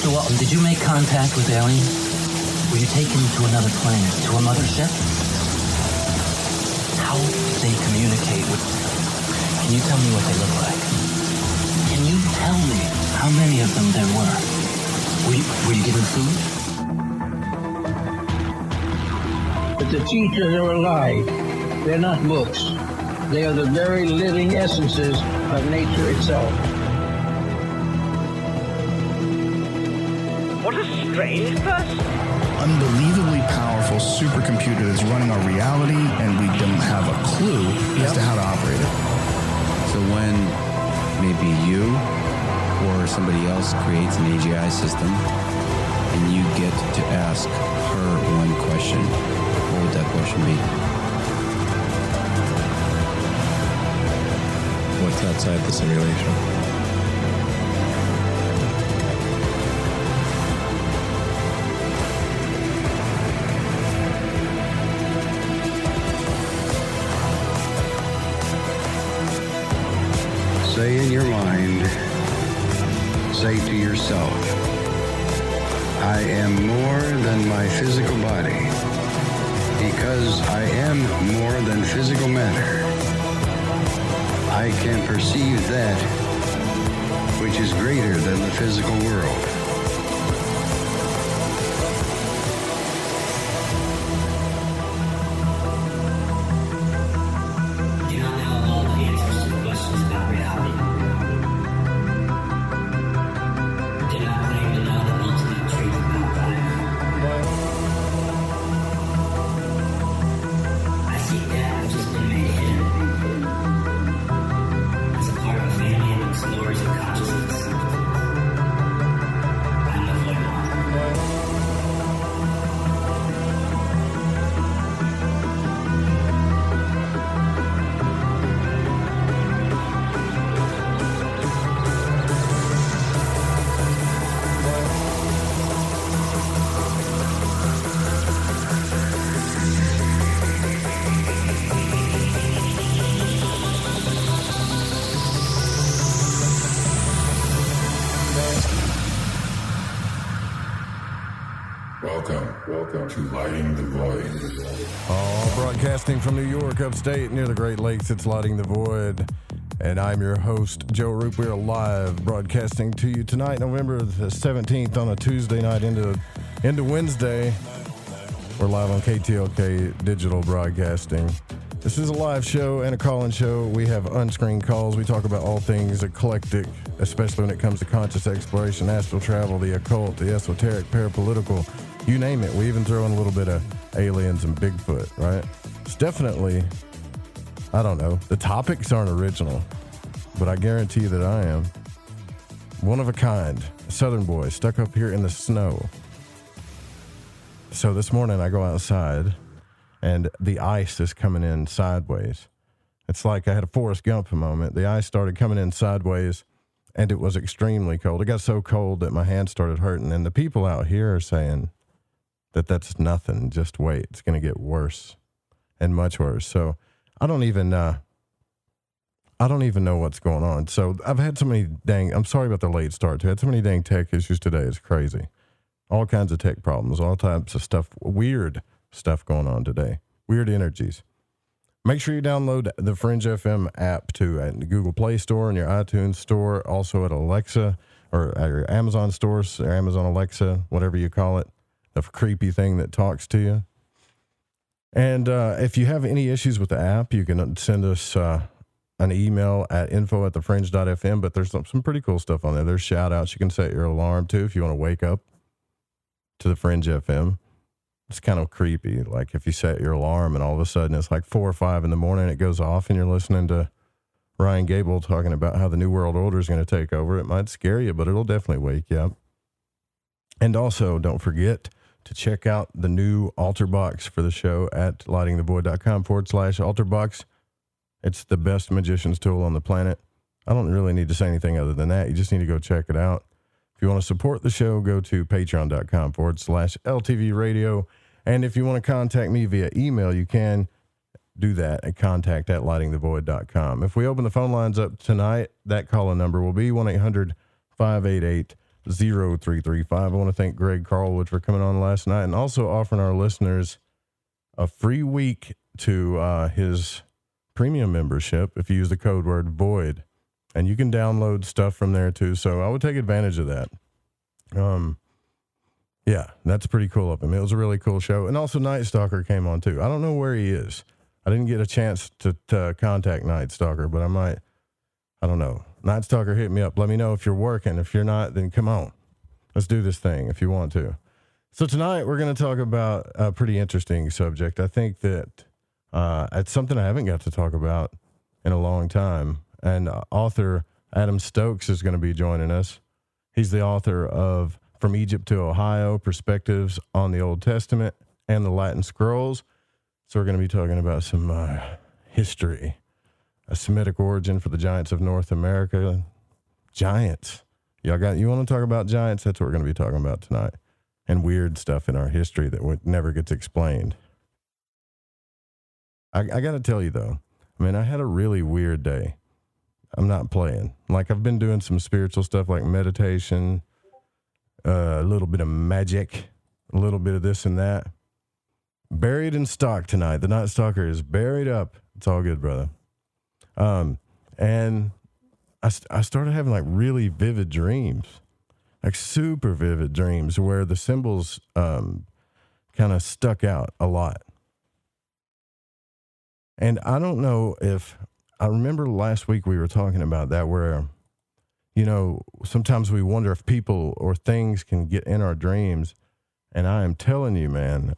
So, did you make contact with aliens? Were you taken to another planet, to a mothership? How did they communicate with... Can you tell me what they look like? Can you tell me how many of them there were? Were you given food? But the teachers are alive. They're not books. They are the very living essences of nature itself. What a strange person. Unbelievably powerful supercomputer that's running our reality, and we don't have a clue as to how to operate it. So when maybe you or somebody else creates an AGI system and you get to ask her one question, what would that question be? What's outside the simulation? Say in your mind, say to yourself, I am more than my physical body, because I am more than physical matter. I can perceive that which is greater than the physical world. Welcome to Lighting the Void. Broadcasting from New York, upstate, near the Great Lakes, it's Lighting the Void. And I'm your host, Joe Roop. We are live broadcasting to you tonight, November the 17th, on a Tuesday night into Wednesday. We're live on KTLK Digital Broadcasting. This is a live show and a call-in show. We have unscreened calls. We talk about all things eclectic, especially when it comes to conscious exploration, astral travel, the occult, the esoteric, parapolitical, you name it. We even throw in a little bit of aliens and Bigfoot, right? It's definitely, I don't know, the topics aren't original, but I guarantee that I am one of a kind, a southern boy stuck up here in the snow. So this morning I go outside and the ice is coming in sideways. It's like I had a Forrest Gump moment. The ice started coming in sideways and it was extremely cold. It got so cold that my hands started hurting, and the people out here are saying that that's nothing. Just wait. It's going to get worse and much worse. So I don't even know what's going on. So I've had so many I'm sorry about the late start too. I had so many dang tech issues today. It's crazy. All kinds of tech problems, all types of stuff, weird stuff going on today. Weird energies. Make sure you download the Fringe FM app too at the Google Play Store and your iTunes Store, also at Alexa or at your Amazon stores or Amazon Alexa, whatever you call it. The creepy thing that talks to you. And if you have any issues with the app, you can send us an email at info@thefringe.fm, but there's some pretty cool stuff on there. There's shout outs. You can set your alarm too if you want to wake up to the Fringe FM. It's kind of creepy. Like if you set your alarm and all of a sudden it's like 4 or 5 in the morning, it goes off and you're listening to Ryan Gable talking about how the New World Order is going to take over. It might scare you, but it'll definitely wake you up. And also don't forget to check out the new altar box for the show at lightingthevoid.com/altarbox. It's the best magician's tool on the planet. I don't really need to say anything other than that. You just need to go check it out. If you want to support the show, go to patreon.com/LTV radio. And if you want to contact me via email, you can do that at contact@lightingthevoid.com. If we open the phone lines up tonight, that call-in number will be 1-800-588 0335. I want to thank Greg Carlwood for coming on last night and also offering our listeners a free week to his premium membership if you use the code word VOID. And you can download stuff from there too. So I would take advantage of that. Yeah, that's pretty cool of him. It was a really cool show. And also Night Stalker came on too. I don't know where he is. I didn't get a chance to contact Night Stalker, but I might. I don't know. Night Stalker, hit me up. Let me know if you're working. If you're not, then come on. Let's do this thing if you want to. So tonight we're going to talk about a pretty interesting subject. I think that it's something I haven't got to talk about in a long time. And author Adam Stokes is going to be joining us. He's the author of From Egypt to Ohio, Perspectives on the Old Testament and the Latin Scrolls. So we're going to be talking about some history, a Semitic origin for the giants of North America. Giants. You want to talk about giants? That's what we're going to be talking about tonight. And weird stuff in our history that never gets explained. I got to tell you, though, I mean, I had a really weird day. I'm not playing. Like, I've been doing some spiritual stuff like meditation, a little bit of magic, a little bit of this and that. Buried in stock tonight. The Night Stalker is buried up. It's all good, brother. And I started having like really vivid dreams, like super vivid dreams where the symbols kind of stuck out a lot. And I don't know if, I remember last week we were talking about that where, you know, sometimes we wonder if people or things can get in our dreams. And I am telling you, man,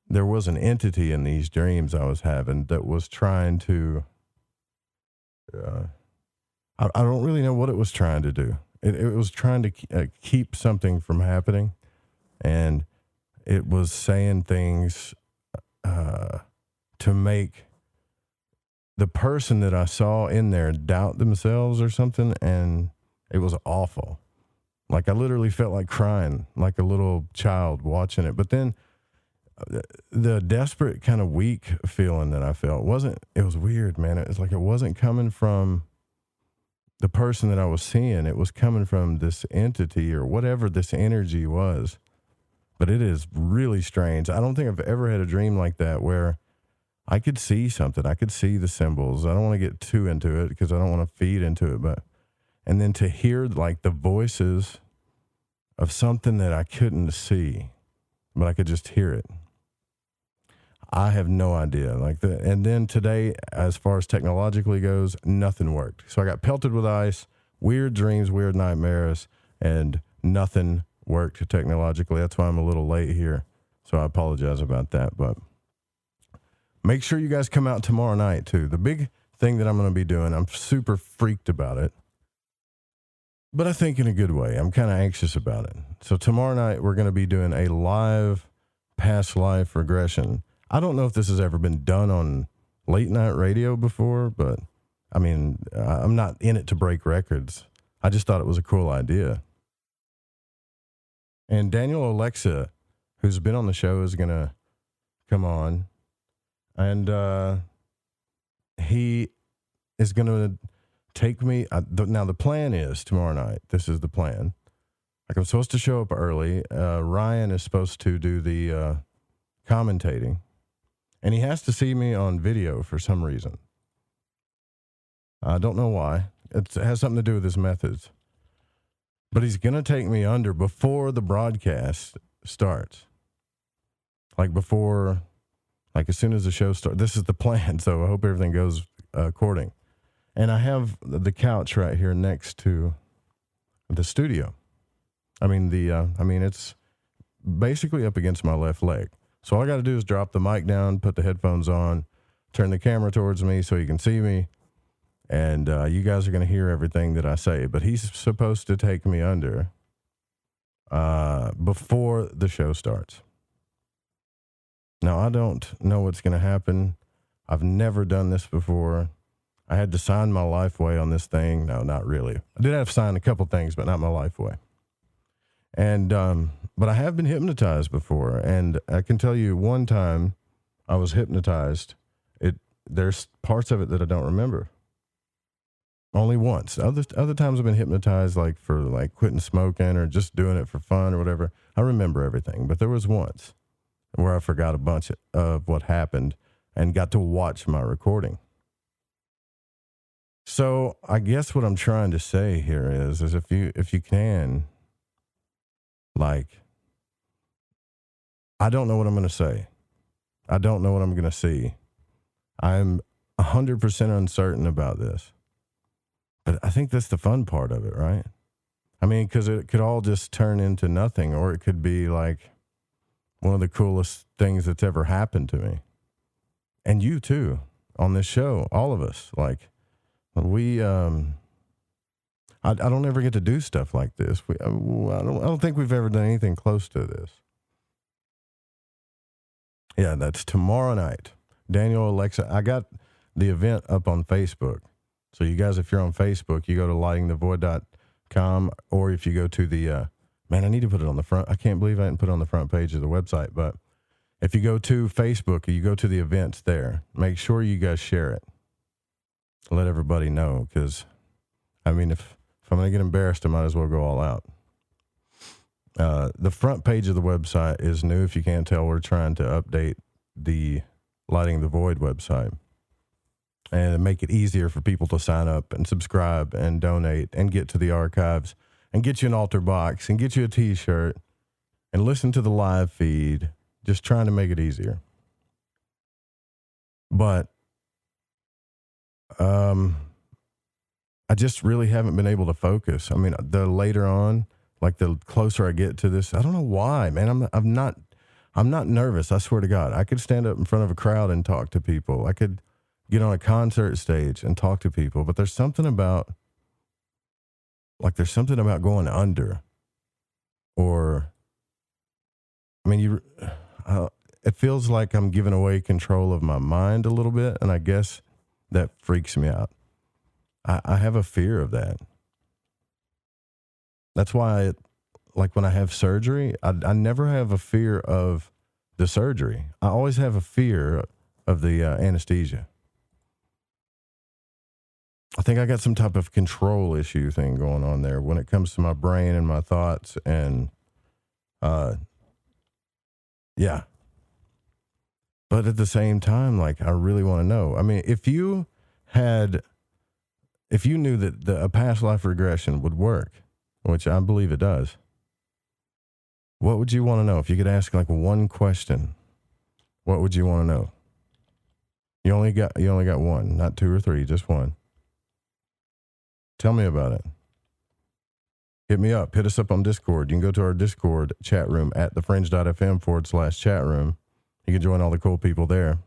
there was an entity in these dreams I was having that was trying to, I don't really know what it was trying to do. It was trying to keep something from happening. And it was saying things to make the person that I saw in there doubt themselves or something. And it was awful. Like I literally felt like crying, like a little child watching it. But then the desperate kind of weak feeling that I felt it was weird, man. It was like it wasn't coming from the person that I was seeing. It was coming from this entity or whatever this energy was. But it is really strange. I don't think I've ever had a dream like that where I could see something. I could see the symbols. I don't want to get too into it because I don't want to feed into it. And then to hear like the voices of something that I couldn't see, but I could just hear it. I have no idea. And then today, as far as technologically goes, nothing worked. So I got pelted with ice, weird dreams, weird nightmares, and nothing worked technologically. That's why I'm a little late here. So I apologize about that. But make sure you guys come out tomorrow night, too. The big thing that I'm going to be doing, I'm super freaked about it. But I think in a good way. I'm kind of anxious about it. So tomorrow night, we're going to be doing a live past life regression. I don't know if this has ever been done on late night radio before, but I mean, I'm not in it to break records. I just thought it was a cool idea. And Daniel Alexa, who's been on the show, is going to come on. And he is going to take me. Now, the plan is tomorrow night. This is the plan. Like I'm supposed to show up early. Ryan is supposed to do the commentating. And he has to see me on video for some reason. I don't know why. It has something to do with his methods. But he's going to take me under before the broadcast starts. Like as soon as the show starts. This is the plan, so I hope everything goes according. And I have the couch right here next to the studio. It's basically up against my left leg. So all I got to do is drop the mic down, put the headphones on, turn the camera towards me so you can see me, and you guys are going to hear everything that I say. But he's supposed to take me under before the show starts. Now, I don't know what's going to happen. I've never done this before. I had to sign my life away on this thing. No, not really. I did have to sign a couple things, but not my life away. And but I have been hypnotized before, and I can tell you one time I was hypnotized. There's parts of it that I don't remember. Only once. Other times I've been hypnotized, like for like quitting smoking or just doing it for fun or whatever. I remember everything, but there was once where I forgot a bunch of what happened and got to watch my recording. So I guess what I'm trying to say here is if you can, like, I don't know what I'm going to say. I don't know what I'm going to see. I'm 100% uncertain about this. But I think that's the fun part of it, right? I mean, because it could all just turn into nothing, or it could be like one of the coolest things that's ever happened to me. And you too, on this show, all of us. Like, we, I don't ever get to do stuff like this. I don't think we've ever done anything close to this. Yeah, that's tomorrow night. Daniel, Alexa, I got the event up on Facebook. So you guys, if you're on Facebook, you go to lightingthevoid.com, or if you go to the, man, I need to put it on the front. I can't believe I didn't put it on the front page of the website. But if you go to Facebook, you go to the events there, make sure you guys share it. Let everybody know, because, I mean, if I'm going to get embarrassed, I might as well go all out. The front page of the website is new. If you can't tell, we're trying to update the Lighting the Void website and make it easier for people to sign up and subscribe and donate and get to the archives and get you an altar box and get you a t-shirt and listen to the live feed, just trying to make it easier. But I just really haven't been able to focus. I mean, the later on, like the closer I get to this, I don't know why, man. I'm not nervous. I swear to God, I could stand up in front of a crowd and talk to people. I could get on a concert stage and talk to people, but there's something about going under, or, I mean, it feels like I'm giving away control of my mind a little bit. And I guess that freaks me out. I have a fear of that. That's why, like when I have surgery, I never have a fear of the surgery. I always have a fear of the anesthesia. I think I got some type of control issue thing going on there when it comes to my brain and my thoughts. And, yeah. But at the same time, like, I really want to know. I mean, if you knew that a past life regression would work, which I believe it does, what would you want to know? If you could ask like one question, what would you want to know? You only got one, not two or three, just one. Tell me about it. Hit me up. Hit us up on Discord. You can go to our Discord chat room at thefringe.fm/chat room. You can join all the cool people there.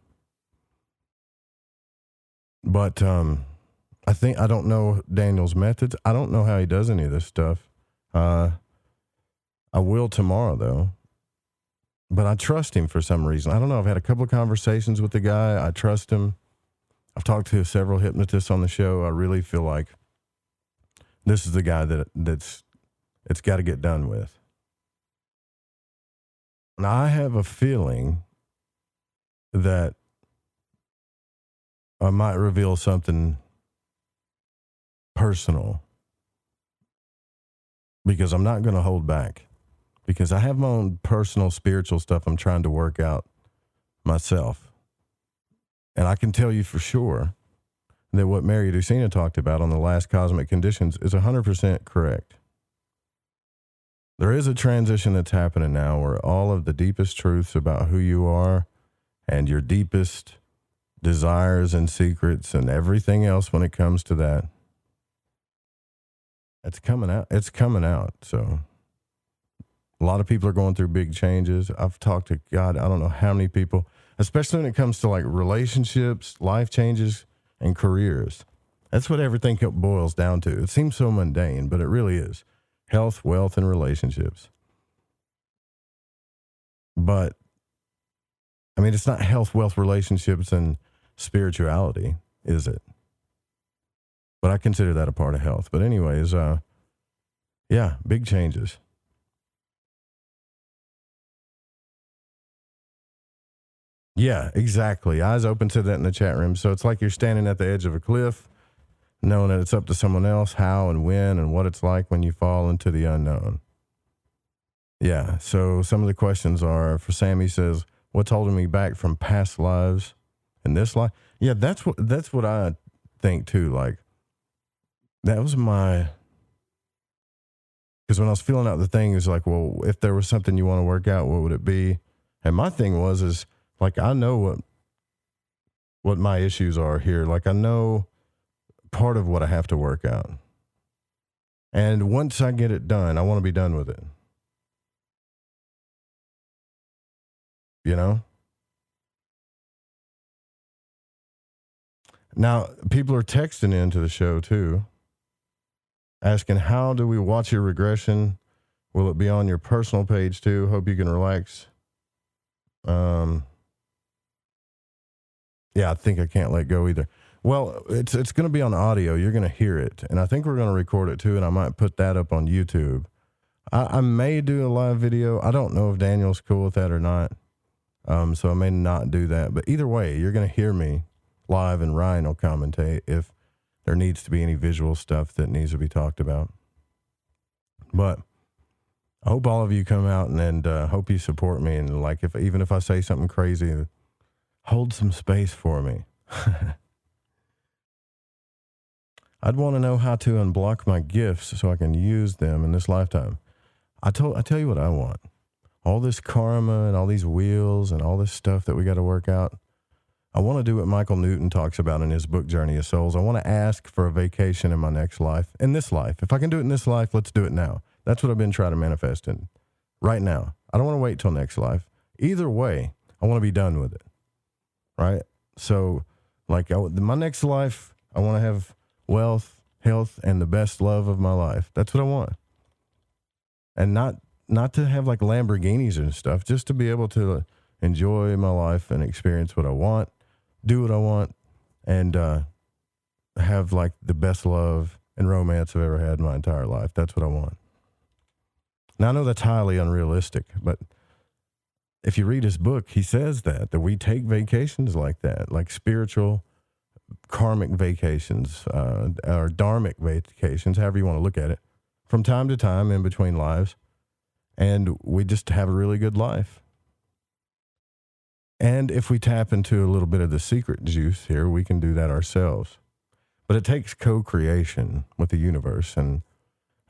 But I don't know Daniel's methods. I don't know how he does any of this stuff. I will tomorrow, though. But I trust him for some reason. I don't know. I've had a couple of conversations with the guy. I trust him. I've talked to several hypnotists on the show. I really feel like this is the guy that's it's got to get done with. And I have a feeling that I might reveal something personal, because I'm not going to hold back, because I have my own personal spiritual stuff I'm trying to work out myself. And I can tell you for sure that what Mary Ducina talked about on the last Cosmic Conditions is 100% correct. There is a transition that's happening now where all of the deepest truths about who you are and your deepest desires and secrets and everything else when it comes to that, it's coming out. It's coming out. So a lot of people are going through big changes. I've talked to God, I don't know how many people, especially when it comes to like relationships, life changes, and careers. That's what everything boils down to. It seems so mundane, but it really is. Health, wealth, and relationships. But, I mean, it's not health, wealth, relationships, and spirituality, is it? But I consider that a part of health. But anyways, yeah, big changes. Yeah, exactly. Eyes open to that in the chat room. So it's like you're standing at the edge of a cliff knowing that it's up to someone else how and when and what it's like when you fall into the unknown. Yeah, so some of the questions are, for Sammy says, what's holding me back from past lives in this life? Yeah, that's what I think too. Like, that was because when I was filling out the thing, it was like, well, if there was something you want to work out, what would it be? And my thing is like, I know what my issues are here. Like, I know part of what I have to work out. And once I get it done, I want to be done with it. You know? Now, people are texting into the show too, asking, how do we watch your regression? Will it be on your personal page too? Hope you can relax. Yeah, I think I can't let go either. Well, it's going to be on audio. You're going to hear it. And I think we're going to record it too, and I might put that up on YouTube. I may do a live video. I don't know if Daniel's cool with that or not. So I may not do that. But either way, you're going to hear me live, and Ryan will commentate if there needs to be any visual stuff that needs to be talked about. But I hope all of you come out and hope you support me. And like, even if I say something crazy, hold some space for me. I'd want to know how to unblock my gifts so I can use them in this lifetime. I tell you what I want. All this karma and all these wheels and all this stuff that we got to work out. I want to do what Michael Newton talks about in his book, Journey of Souls. I want to ask for a vacation in my next life. In this life. If I can do it in this life, let's do it now. That's what I've been trying to manifest in right now. I don't want to wait till next life. Either way, I want to be done with it. Right? So, like, my next life, I want to have wealth, health, and the best love of my life. That's what I want. And not to have like Lamborghinis and stuff, just to be able to enjoy my life and experience what I want, do what I want, and have like the best love and romance I've ever had in my entire life. That's what I want. Now, I know that's highly unrealistic, but if you read his book, he says that we take vacations like that, like spiritual, karmic vacations, or dharmic vacations, however you want to look at it, from time to time in between lives, and we just have a really good life. And if we tap into a little bit of the secret juice here, we can do that ourselves. But it takes co-creation with the universe, and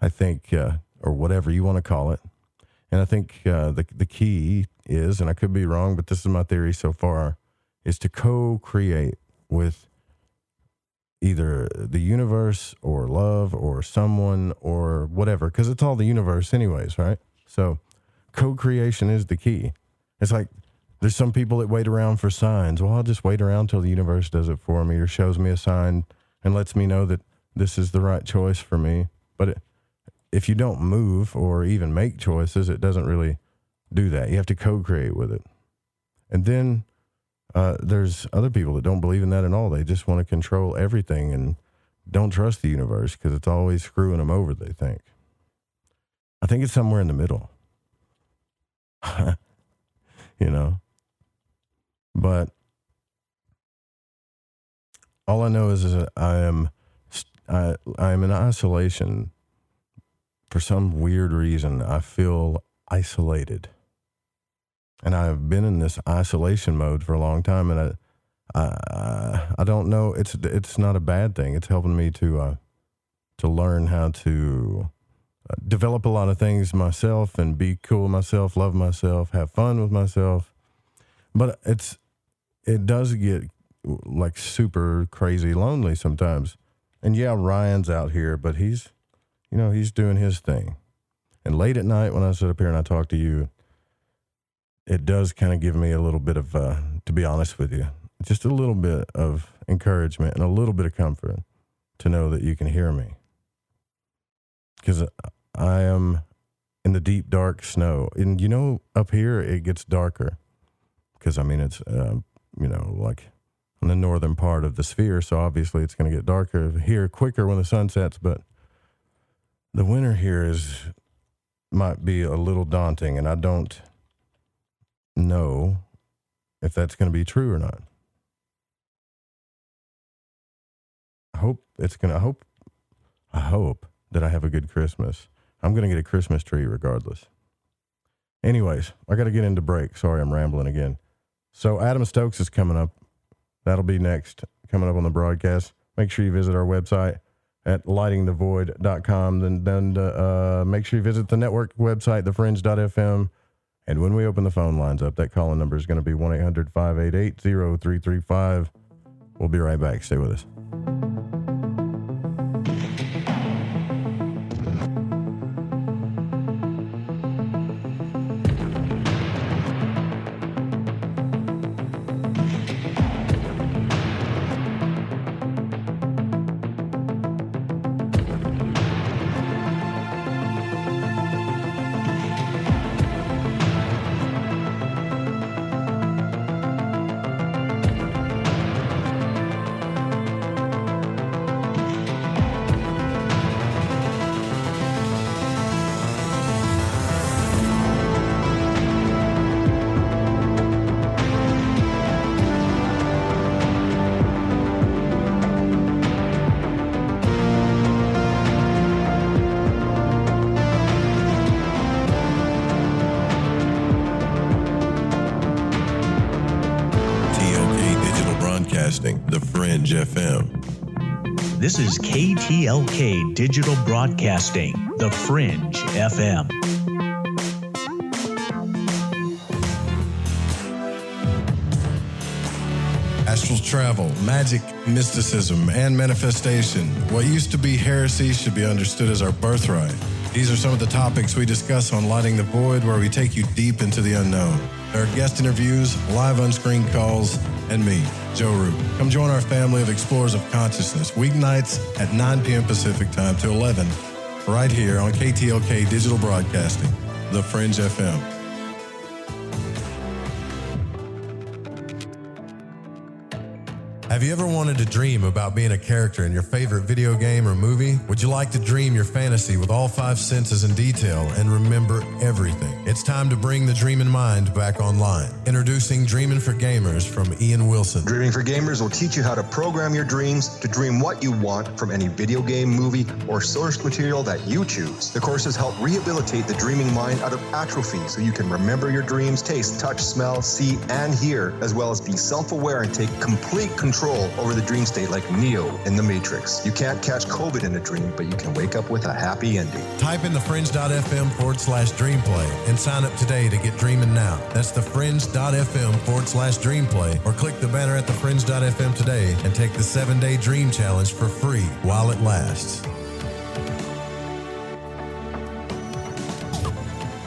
I think, or whatever you want to call it, and I think the key is, and I could be wrong, but this is my theory so far, is to co-create with either the universe or love or someone or whatever, because it's all the universe anyways, right? So co-creation is the key. It's like there's some people that wait around for signs. Well, I'll just wait around till the universe does it for me or shows me a sign and lets me know that this is the right choice for me. But if you don't move or even make choices, it doesn't really do that. You have to co-create with it. And then there's other people that don't believe in that at all. They just want to control everything and don't trust the universe because it's always screwing them over, they think. I think it's somewhere in the middle. You know? But all I know is that I am in isolation. For some weird reason, I feel isolated. And I've been in this isolation mode for a long time, and I don't know. It's not a bad thing. It's helping me to learn how to develop a lot of things myself and be cool with myself, love myself, have fun with myself. But it does get like super crazy lonely sometimes. And yeah, Ryan's out here, but he's doing his thing. And late at night when I sit up here and I talk to you, it does kind of give me a little bit of, to be honest with you, just a little bit of encouragement and a little bit of comfort to know that you can hear me. Because I am in the deep, dark snow. And, up here it gets darker. Because, it's, like on the northern part of the sphere. So obviously it's going to get darker here quicker when the sun sets. But the winter here might be a little daunting. And I don't know if that's going to be true or not. hope that I have a good Christmas. I'm going to get a Christmas tree regardless. Anyways, I got to get into break. Sorry, I'm rambling again. So Adam Stokes is coming up. That'll be next, coming up on the broadcast. Make sure you visit our website at lightingthevoid.com. Then make sure you visit the network website, thefringe.fm. And when we open the phone lines up, that call-in number is going to be 1-800-588-0335. We'll be right back. Stay with us. The Fringe FM. This is KTLK Digital Broadcasting, The Fringe FM. Astral travel, magic, mysticism, and manifestation. What used to be heresy should be understood as our birthright. These are some of the topics we discuss on Lighting the Void, where we take you deep into the unknown. There are guest interviews, live unscreened calls, and me, Joe Root. Come join our family of explorers of consciousness, weeknights at 9 p.m. Pacific time to 11, right here on KTLK Digital Broadcasting, The Fringe FM. Have you ever wanted to dream about being a character in your favorite video game or movie? Would you like to dream your fantasy with all 5 senses in detail and remember everything? It's time to bring the dream in mind back online. Introducing Dreamin' for Gamers from Ian Wilson. Dreaming for Gamers will teach you how to program your dreams to dream what you want from any video game, movie, or source material that you choose. The courses help rehabilitate the dreaming mind out of atrophy so you can remember your dreams, taste, touch, smell, see, and hear, as well as be self-aware and take complete control over the dream state like Neo in The Matrix. You can't catch COVID in a dream, but you can wake up with a happy ending. Type in thefringe.fm/dreamplay and sign up today to get dreaming now. That's thefringe.fm/dreamplay, or click the banner at thefringe.fm today and take the 7-day dream challenge for free while it lasts.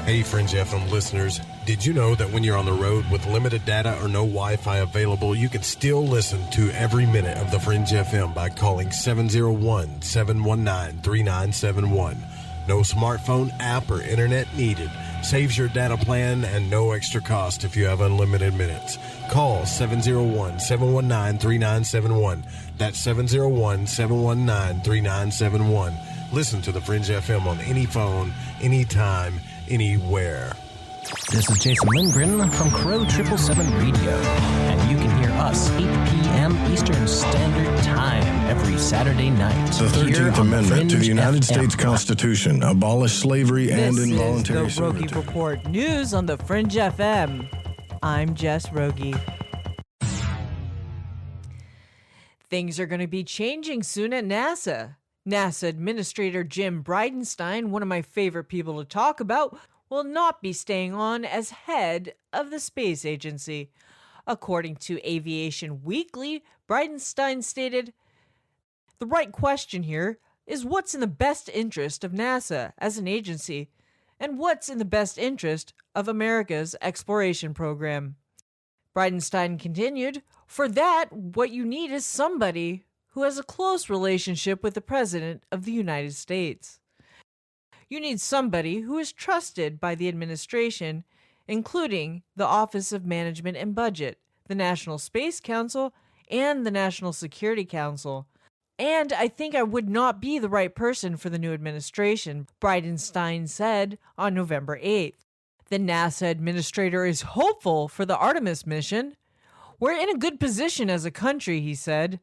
Hey Fringe FM listeners, did you know that when you're on the road with limited data or no Wi-Fi available, you can still listen to every minute of the Fringe FM by calling 701-719-3971. No smartphone app or internet needed. Saves your data plan and no extra cost if you have unlimited minutes. Call 701-719-3971. That's 701-719-3971. Listen to the Fringe FM on any phone, anytime, anywhere. This is Jason Lindgren from Crow 777 Radio, and you can hear us 8 p.m. Eastern Standard Time every Saturday night. The 13th Amendment to the United States Constitution abolished slavery and involuntary This is the Rogie servitude. Report news on the Fringe FM. I'm Jess Rogie. Things are going to be changing soon at NASA. NASA Administrator Jim Bridenstine, one of my favorite people to talk about, will not be staying on as head of the space agency. According to Aviation Weekly, Bridenstine stated, "The right question here is what's in the best interest of NASA as an agency, and what's in the best interest of America's exploration program." Bridenstine continued, "For that, what you need is somebody who has a close relationship with the President of the United States. You need somebody who is trusted by the administration, including the Office of Management and Budget, the National Space Council, and the National Security Council. And I think I would not be the right person for the new administration," Bridenstine said on November 8th. The NASA administrator is hopeful for the Artemis mission. "We're in a good position as a country," he said.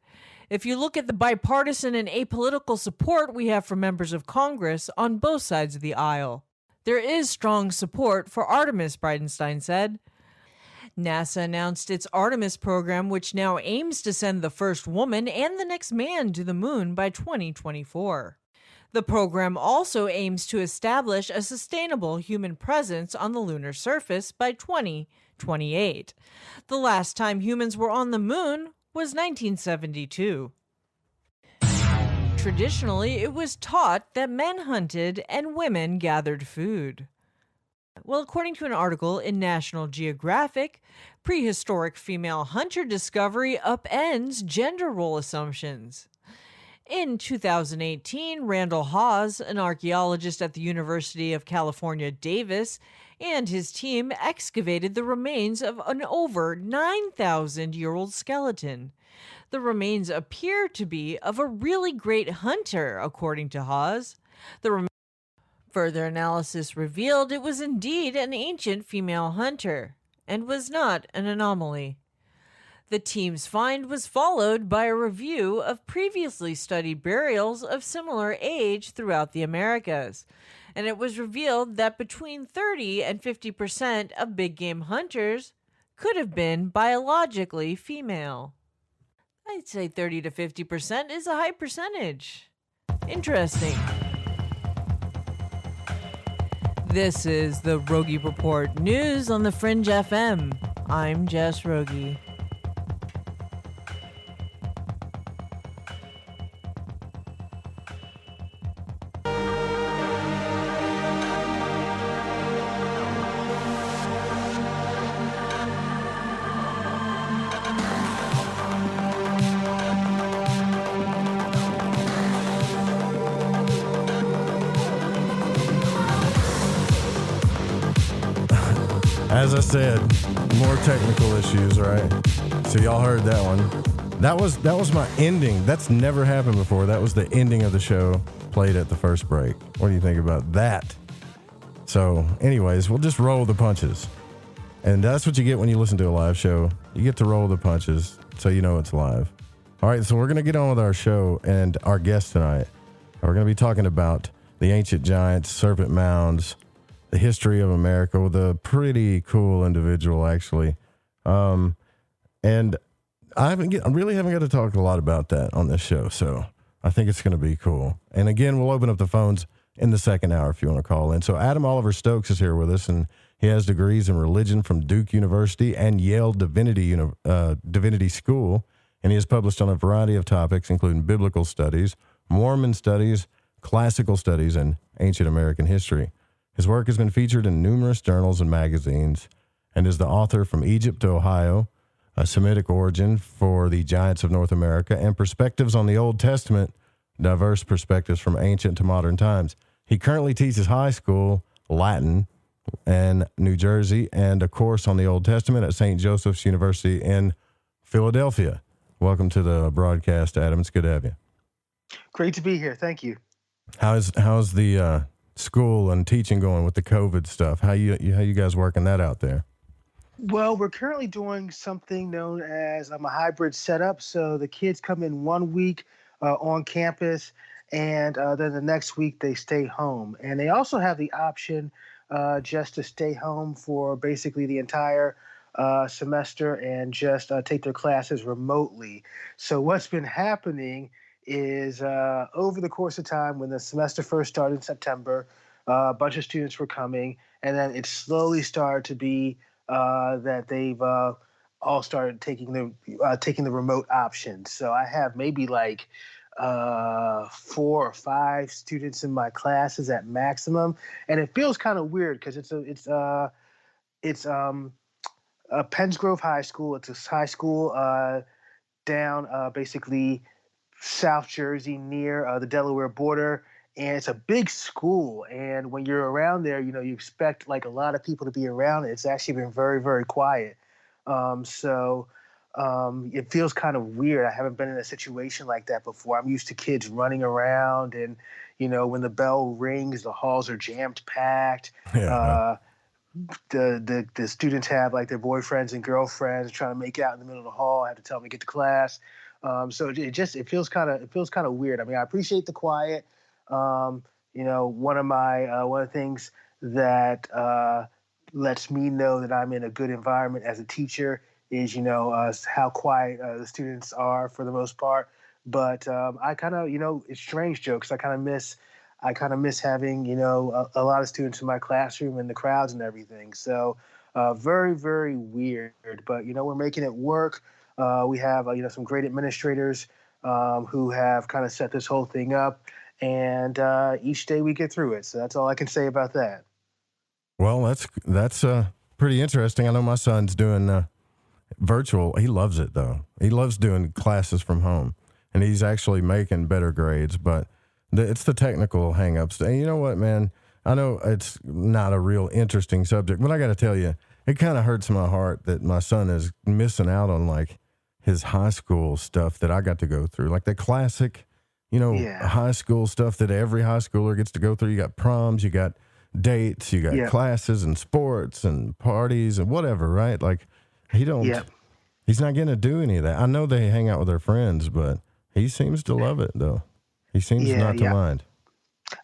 if you look at the bipartisan and apolitical support we have from members of Congress on both sides of the aisle, there is strong support for Artemis, Bridenstine said. NASA announced its Artemis program, which now aims to send the first woman and the next man to the moon by 2024. The program also aims to establish a sustainable human presence on the lunar surface by 2028. The last time humans were on the moon was 1972. Traditionally, it was taught that men hunted and women gathered food. Well, according to an article in National Geographic, prehistoric female hunter discovery upends gender role assumptions. In 2018, Randall Hawes, an archaeologist at the University of California, Davis, and his team excavated the remains of an over 9,000-year-old skeleton. The remains appear to be of a really great hunter, according to Hawes. Further analysis revealed it was indeed an ancient female hunter, and was not an anomaly. The team's find was followed by a review of previously studied burials of similar age throughout the Americas, and it was revealed that between 30 and 50% of big game hunters could have been biologically female. I'd say 30 to 50% is a high percentage. Interesting. This is the Rogie Report News on the Fringe FM. I'm Jess Rogie. As I said, more technical issues, right? So y'all heard that one. That was my ending. That's never happened before. That was the ending of the show played at the first break. What do you think about that? So anyways, we'll just roll the punches. And that's what you get when you listen to a live show. You get to roll the punches so you know it's live. All right, so we're going to get on with our show and our guest tonight. We're going to be talking about the ancient giants, serpent mounds, the history of America with a pretty cool individual, actually. And I really haven't got to talk a lot about that on this show, so I think it's going to be cool. And again, we'll open up the phones in the second hour if you want to call in. So Adam Oliver Stokes is here with us, and he has degrees in religion from Duke University and Yale Divinity School, and he has published on a variety of topics, including biblical studies, Mormon studies, classical studies, and ancient American history. His work has been featured in numerous journals and magazines, and is the author From Egypt to Ohio, A Semitic Origin for the Giants of North America, and Perspectives on the Old Testament, Diverse Perspectives from Ancient to Modern Times. He currently teaches high school Latin in New Jersey and a course on the Old Testament at St. Joseph's University in Philadelphia. Welcome to the broadcast, Adam. It's good to have you. Great to be here. Thank you. How's the school and teaching going with the COVID stuff? How you guys working that out there? Well, we're currently doing something known as a hybrid setup. So the kids come in 1 week on campus, and then the next week they stay home. And they also have the option just to stay home for basically the entire semester and just take their classes remotely. So what's been happening is over the course of time, when the semester first started in September, a bunch of students were coming, and then it slowly started to be that they've all started taking the remote option. So I have maybe like 4 or 5 students in my classes at maximum, and it feels kind of weird because it's Penns Grove High School. It's a high school down basically South Jersey near the Delaware border, and it's a big school. And when you're around there, you expect like a lot of people to be around. It's actually been very, very quiet. So it feels kind of weird. I haven't been in a situation like that before. I'm used to kids running around, and when the bell rings, the halls are jammed packed. Yeah. The students have like their boyfriends and girlfriends trying to make it out in the middle of the hall. I have to tell them to get to class. So it feels kind of weird. I mean, I appreciate the quiet. One of the things that lets me know that I'm in a good environment as a teacher is how quiet the students are for the most part. But I kind of it's strange, Joe, because I kind of miss having a lot of students in my classroom and the crowds and everything. So very, very weird. But we're making it work. We have some great administrators who have kind of set this whole thing up, and each day we get through it. So that's all I can say about that. Well, that's pretty interesting. I know my son's doing virtual. He loves it though. He loves doing classes from home, and he's actually making better grades. But it's the technical hangups. And you know what, man? I know it's not a real interesting subject, but I got to tell you, it kind of hurts my heart that my son is missing out on like his high school stuff that I got to go through, like the classic, high school stuff that every high schooler gets to go through. You got proms, you got dates, you got classes and sports and parties and whatever, right? Like he's not going to do any of that. I know they hang out with their friends, but he seems to love it though. He seems not to mind.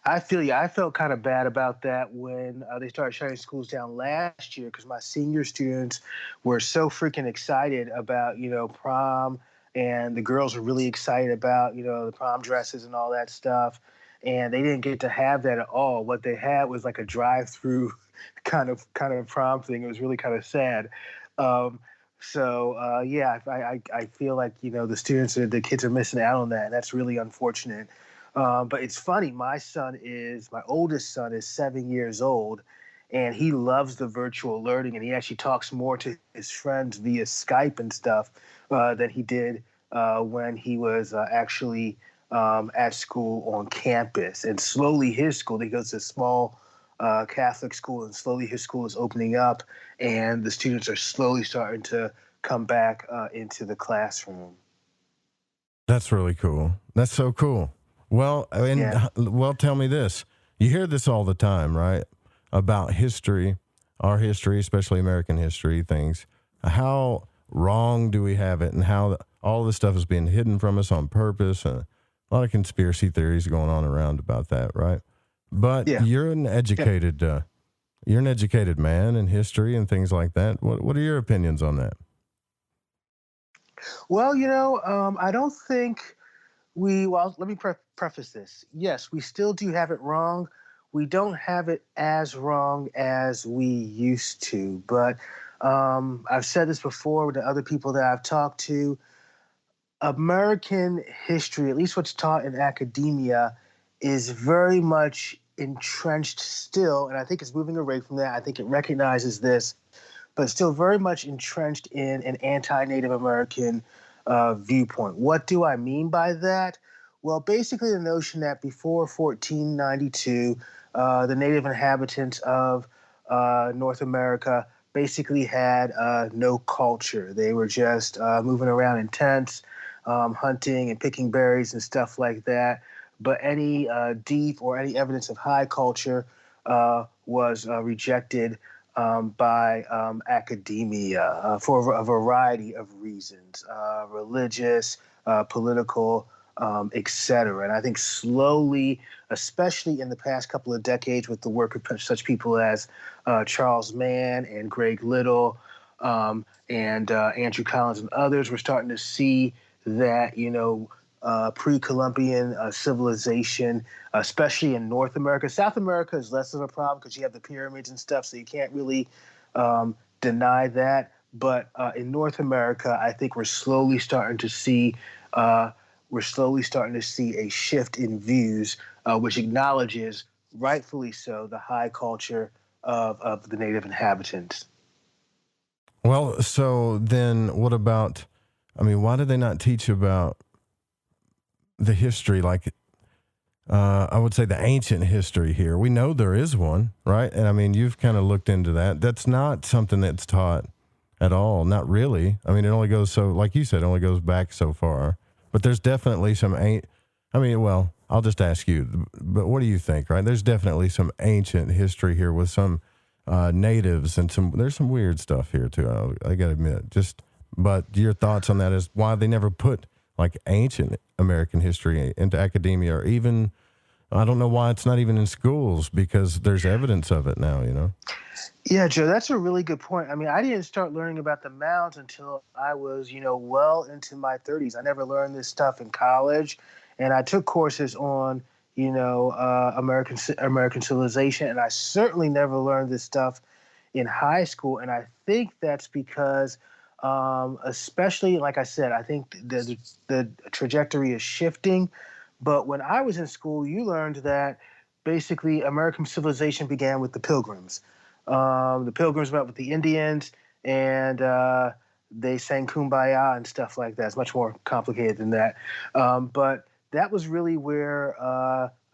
I feel you. I felt kind of bad about that when they started shutting schools down last year, because my senior students were so freaking excited about, prom, and the girls were really excited about, the prom dresses and all that stuff. And they didn't get to have that at all. What they had was like a drive-through kind of prom thing. It was really kind of sad. I feel like, the kids are missing out on that. And that's really unfortunate. But it's funny. My oldest son is 7 years old, and he loves the virtual learning, and he actually talks more to his friends via Skype and stuff than he did when he was actually at school on campus. And slowly his school, he goes to a small Catholic school, and slowly his school is opening up, and the students are slowly starting to come back into the classroom. That's really cool. That's so cool. Well, tell me this. You hear this all the time, right? About history, our history, especially American history, things. How wrong do we have it, and how all this stuff is being hidden from us on purpose, and a lot of conspiracy theories going on around about that, right? But you're an educated man in history and things like that. What are your opinions on that? Well, I don't think let me preface this. Yes, we still do have it wrong. We don't have it as wrong as we used to. But I've said this before with the other people that I've talked to. American history, at least what's taught in academia, is very much entrenched still. And I think it's moving away from that. I think it recognizes this, but still very much entrenched in an anti-Native American viewpoint. What do I mean by that? Well, basically the notion that before 1492, the native inhabitants of North America basically had no culture. They were just moving around in tents, hunting and picking berries and stuff like that. But any deep or any evidence of high culture was rejected by academia for a variety of reasons, religious, political, etc. And I think slowly, especially in the past couple of decades with the work of such people as Charles Mann and Greg Little and Andrew Collins and others, we're starting to see that, pre-Columbian civilization, especially in North America. South America is less of a problem because you have the pyramids and stuff, so you can't really deny that. But in North America, I think we're slowly starting to see a shift in views, which acknowledges, rightfully so, the high culture of the native inhabitants. Well, so then what about, why did they not teach about the history, like I would say the ancient history here? We know there is one, right? And you've kind of looked into that. That's not something that's taught at all. Not really. It only goes like you said, it only goes back so far. But there's definitely some I'll just ask you, but what do you think, right? There's definitely some ancient history here with some natives and there's some weird stuff here too. I got to admit, but your thoughts on that is why they never put like ancient American history into academia, or even, I don't know why it's not even in schools, because there's evidence of it now, you know? Yeah, Joe, that's a really good point. I mean, I didn't start learning about the Mounds until I was, well into my 30s. I never learned this stuff in college, and I took courses on, American civilization, and I certainly never learned this stuff in high school. And I think that's because, especially, like I said, I think the trajectory is shifting. But when I was in school, you learned that basically American civilization began with the Pilgrims. The Pilgrims met with the Indians, and they sang Kumbaya and stuff like that. It's much more complicated than that. But that was really where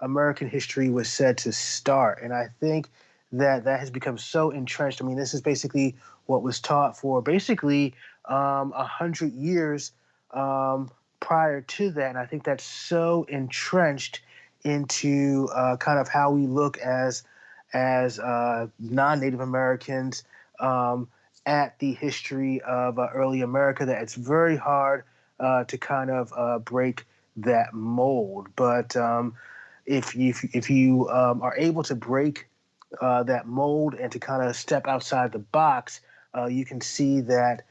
American history was said to start. And I think that has become so entrenched. I mean, this is basically what was taught for basically 100 years prior to that. And I think that's so entrenched into kind of how we look as non-Native Americans at the history of early America, that it's very hard to kind of break that mold. But if you are able to break that mold and to kind of step outside the box, you can see that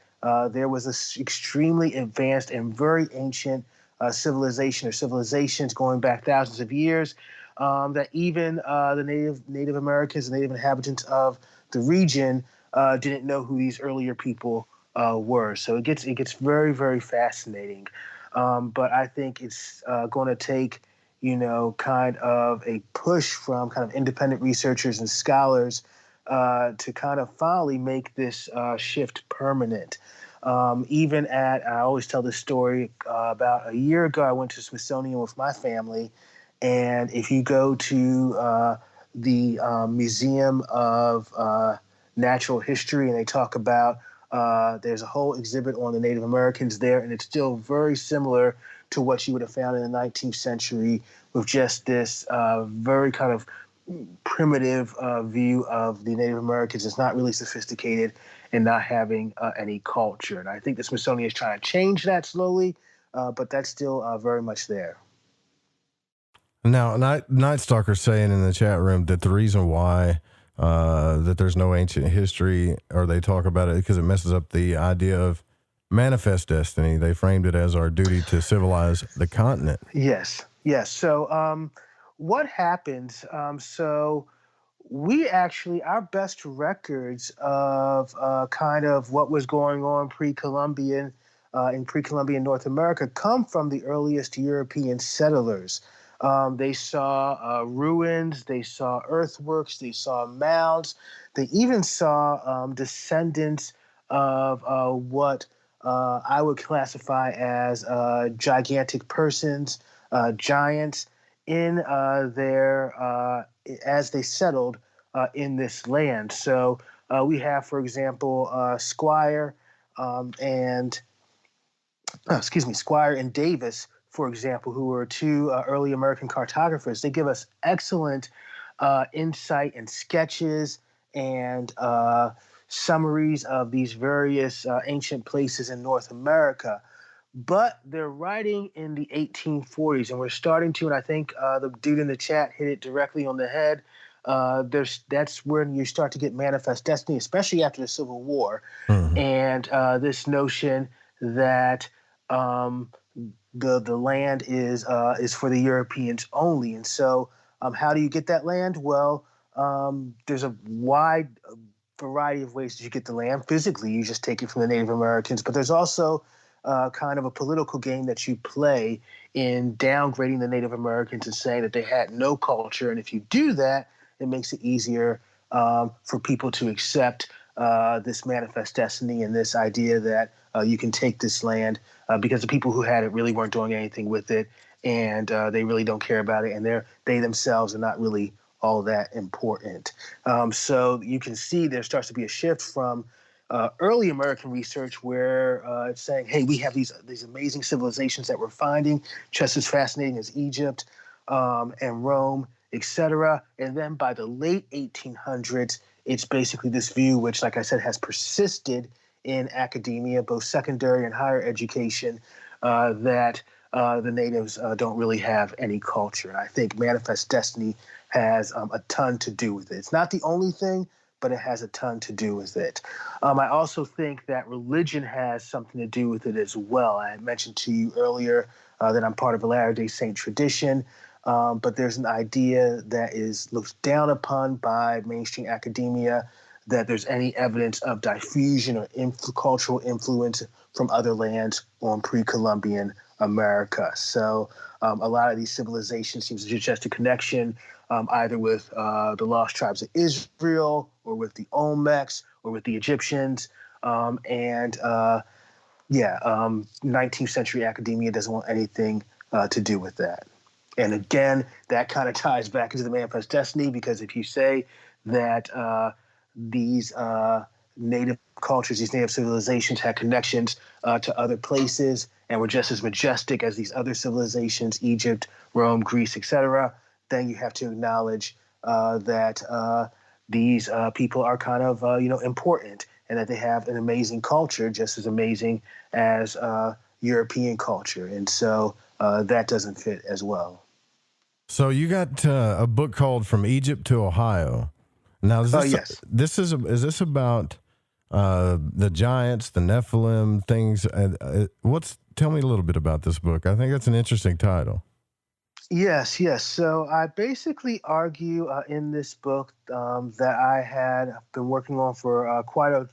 there was this extremely advanced and very ancient civilization or civilizations going back thousands of years, that even the Native Americans, the native inhabitants of the region, didn't know who these earlier people were. So it gets very, very fascinating. But I think it's going to take, kind of a push from kind of independent researchers and scholars to kind of finally make this shift permanent. I always tell this story, about a year ago, I went to Smithsonian with my family. And if you go to the Museum of Natural History, and they talk about, there's a whole exhibit on the Native Americans there, and it's still very similar to what you would have found in the 19th century, with just this very kind of primitive view of the Native Americans. It's not really sophisticated and not having any culture. And I think the Smithsonian is trying to change that slowly, but that's still very much there. Now, Night Stalker saying in the chat room that the reason why that there's no ancient history, or they talk about it, because it messes up the idea of manifest destiny. They framed it as our duty to civilize the continent. Yes. So what happens? So we actually, our best records of kind of what was going on pre-Columbian in pre-Columbian North America come from the earliest European settlers. They saw ruins, they saw earthworks, they saw mounds, they even saw descendants of what I would classify as gigantic persons, giants, in as they settled in this land. So we have, for example, Squire and Davis, for example, who were two early American cartographers. They give us excellent insight and sketches and summaries of these various ancient places in North America. But they're writing in the 1840s, and we're starting to, and I think the dude in the chat hit it directly on the head. That's when you start to get manifest destiny, especially after the Civil War, and this notion that the land is for the Europeans only. And so how do you get that land? Well, there's a wide variety of ways that you get the land. Physically, you just take it from the Native Americans, but there's also kind of a political game that you play in downgrading the Native Americans and saying that they had no culture. And if you do that, it makes it easier for people to accept this manifest destiny and this idea that you can take this land because the people who had it really weren't doing anything with it, and they really don't care about it, and they themselves are not really all that important. So you can see there starts to be a shift from early American research where it's saying, hey, we have these amazing civilizations that we're finding, just as fascinating as Egypt and Rome, etc. And then by the late 1800s, it's basically this view, which, like I said, has persisted in academia, both secondary and higher education, that the natives don't really have any culture. I think Manifest Destiny has a ton to do with it. It's not the only thing, but it has a ton to do with it. I also think that religion has something to do with it as well. I had mentioned to you earlier that I'm part of a Latter-day Saint tradition, but there's an idea that is looked down upon by mainstream academia, that there's any evidence of diffusion or cultural influence from other lands on pre-Columbian America. So a lot of these civilizations seem to suggest a connection either with the lost tribes of Israel or with the Olmecs or with the Egyptians. 19th century academia doesn't want anything to do with that. And again, that kind of ties back into the Manifest Destiny, because if you say that these native cultures, these native civilizations had connections to other places and were just as majestic as these other civilizations, Egypt, Rome, Greece, etc., then you have to acknowledge that these people are kind of important, and that they have an amazing culture, just as amazing as European culture. And so that doesn't fit as well. So you got a book called From Egypt to Ohio. Now, is this, yes. Is this about the giants, the Nephilim, things? Tell me a little bit about this book. I think that's an interesting title. Yes. So I basically argue in this book that I had been working on for quite a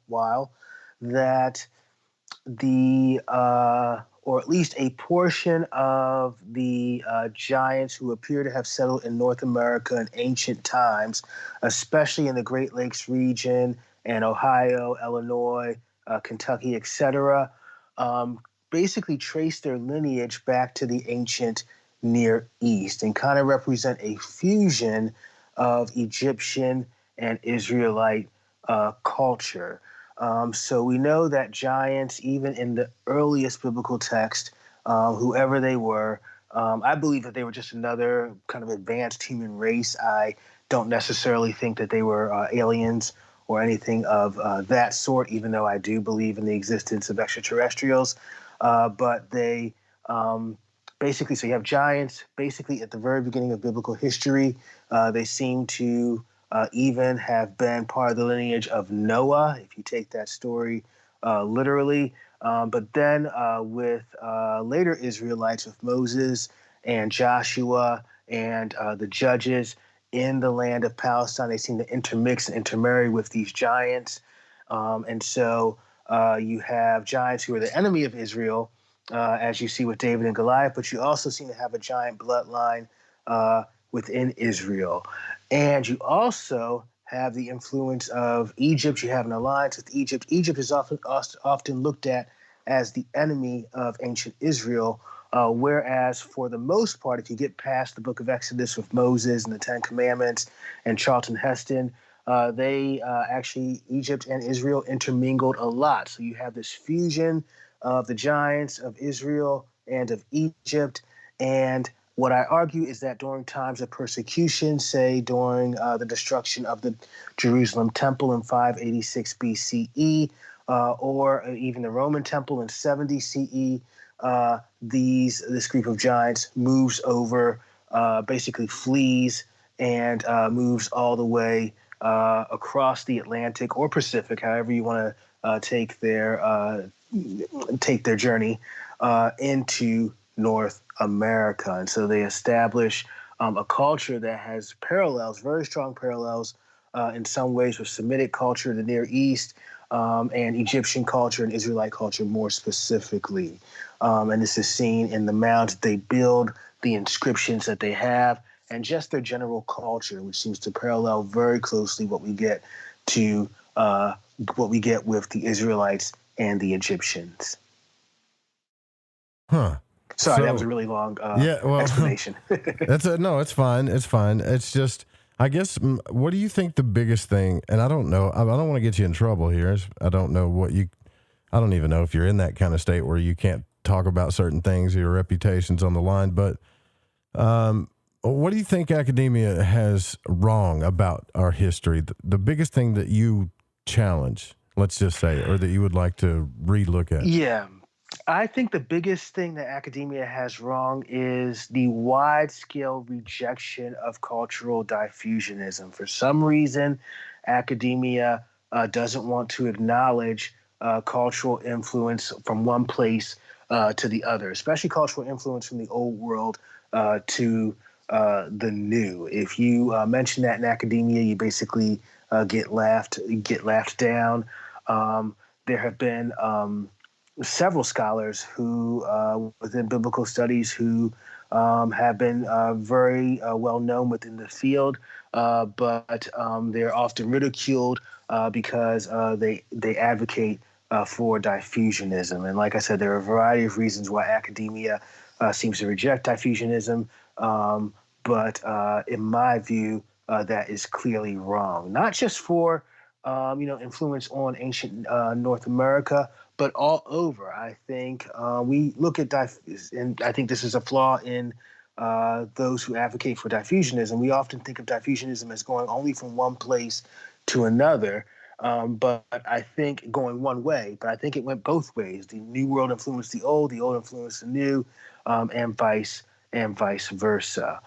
while, that or at least a portion of the giants who appear to have settled in North America in ancient times, especially in the Great Lakes region and Ohio, Illinois, Kentucky, etc., basically trace their lineage back to the ancient Near East and kind of represent a fusion of Egyptian and Israelite culture. So we know that giants, even in the earliest biblical text, whoever they were, I believe that they were just another kind of advanced human race. I don't necessarily think that they were aliens or anything of that sort, even though I do believe in the existence of extraterrestrials. But they basically, so you have giants basically at the very beginning of biblical history. They seem to even have been part of the lineage of Noah, if you take that story literally. But then with later Israelites, with Moses and Joshua and the judges in the land of Palestine, they seem to intermix and intermarry with these giants. And so you have giants who are the enemy of Israel, as you see with David and Goliath, but you also seem to have a giant bloodline within Israel. And you also have the influence of Egypt. You have an alliance with Egypt. Egypt is often looked at as the enemy of ancient Israel, whereas for the most part, if you get past the book of Exodus with Moses and the Ten Commandments and Charlton Heston, Egypt and Israel intermingled a lot. So you have this fusion of the giants of Israel and of Egypt. And what I argue is that during times of persecution, say during the destruction of the Jerusalem temple in 586 BCE, or even the Roman temple in 70 CE, this group of giants moves over, basically flees and moves all the way across the Atlantic or Pacific, however you want to take their journey into North America. And so they establish a culture that has parallels, very strong parallels in some ways with Semitic culture, the Near East, and Egyptian culture and Israelite culture more specifically. And this is seen in the mounds they build, the inscriptions that they have, and just their general culture, which seems to parallel very closely what we get with the Israelites and the Egyptians. Huh. Sorry, that was a really long explanation. No, it's fine. It's fine. It's just, I guess, what do you think the biggest thing, and I don't know, I don't want to get you in trouble here. I don't even know if you're in that kind of state where you can't talk about certain things, your reputation's on the line, but what do you think academia has wrong about our history? The biggest thing that you challenge, let's just say, or that you would like to relook at? Yeah. I think the biggest thing that academia has wrong is the wide-scale rejection of cultural diffusionism. For some reason, academia doesn't want to acknowledge cultural influence from one place to the other, especially cultural influence from the old world to the new. If you mention that in academia, you basically get laughed down. There have been several scholars who, within biblical studies, who have been very well known within the field, but they're often ridiculed because they advocate for diffusionism. And like I said, there are a variety of reasons why academia seems to reject diffusionism, but in my view, that is clearly wrong. Not just for influence on ancient North America, but all over. I think we look at and I think this is a flaw in those who advocate for diffusionism. We often think of diffusionism as going only from one place to another, but I think going one way. But I think it went both ways. The New World influenced the old influenced the new, and vice versa.